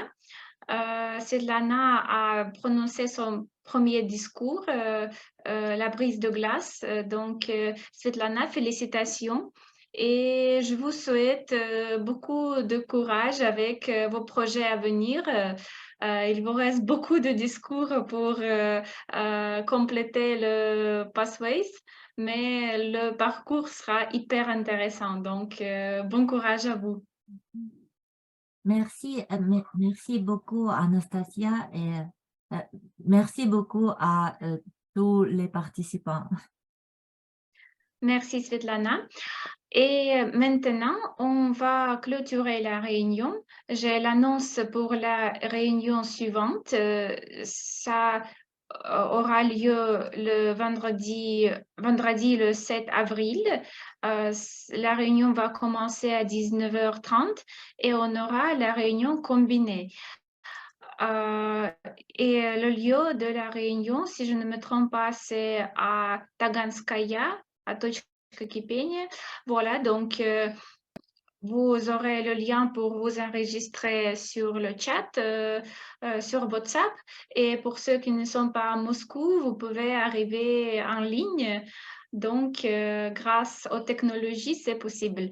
Svetlana a prononcé son premier discours, la brise de glace. Donc, Svetlana, félicitations. Et je vous souhaite beaucoup de courage avec vos projets à venir. Il vous reste beaucoup de discours pour compléter le Pathways, mais le parcours sera hyper intéressant. Donc, bon courage à vous. Merci, merci beaucoup Anastasia et merci beaucoup à tous les participants. Merci Svetlana. Et maintenant, on va clôturer la réunion. J'ai l'annonce pour la réunion suivante. Ça aura lieu le vendredi le 7 avril. La réunion va commencer à 19h30 et on aura la réunion combinée. Et le lieu de la réunion, si je ne me trompe pas, c'est à Taganskaya, à Точка кипения. Voilà, donc vous aurez le lien pour vous enregistrer sur le chat, sur WhatsApp. Et pour ceux qui ne sont pas à Moscou, vous pouvez arriver en ligne. Donc, grâce aux technologies, c'est possible.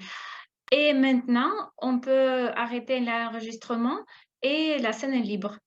Et maintenant, on peut arrêter l'enregistrement et la scène est libre.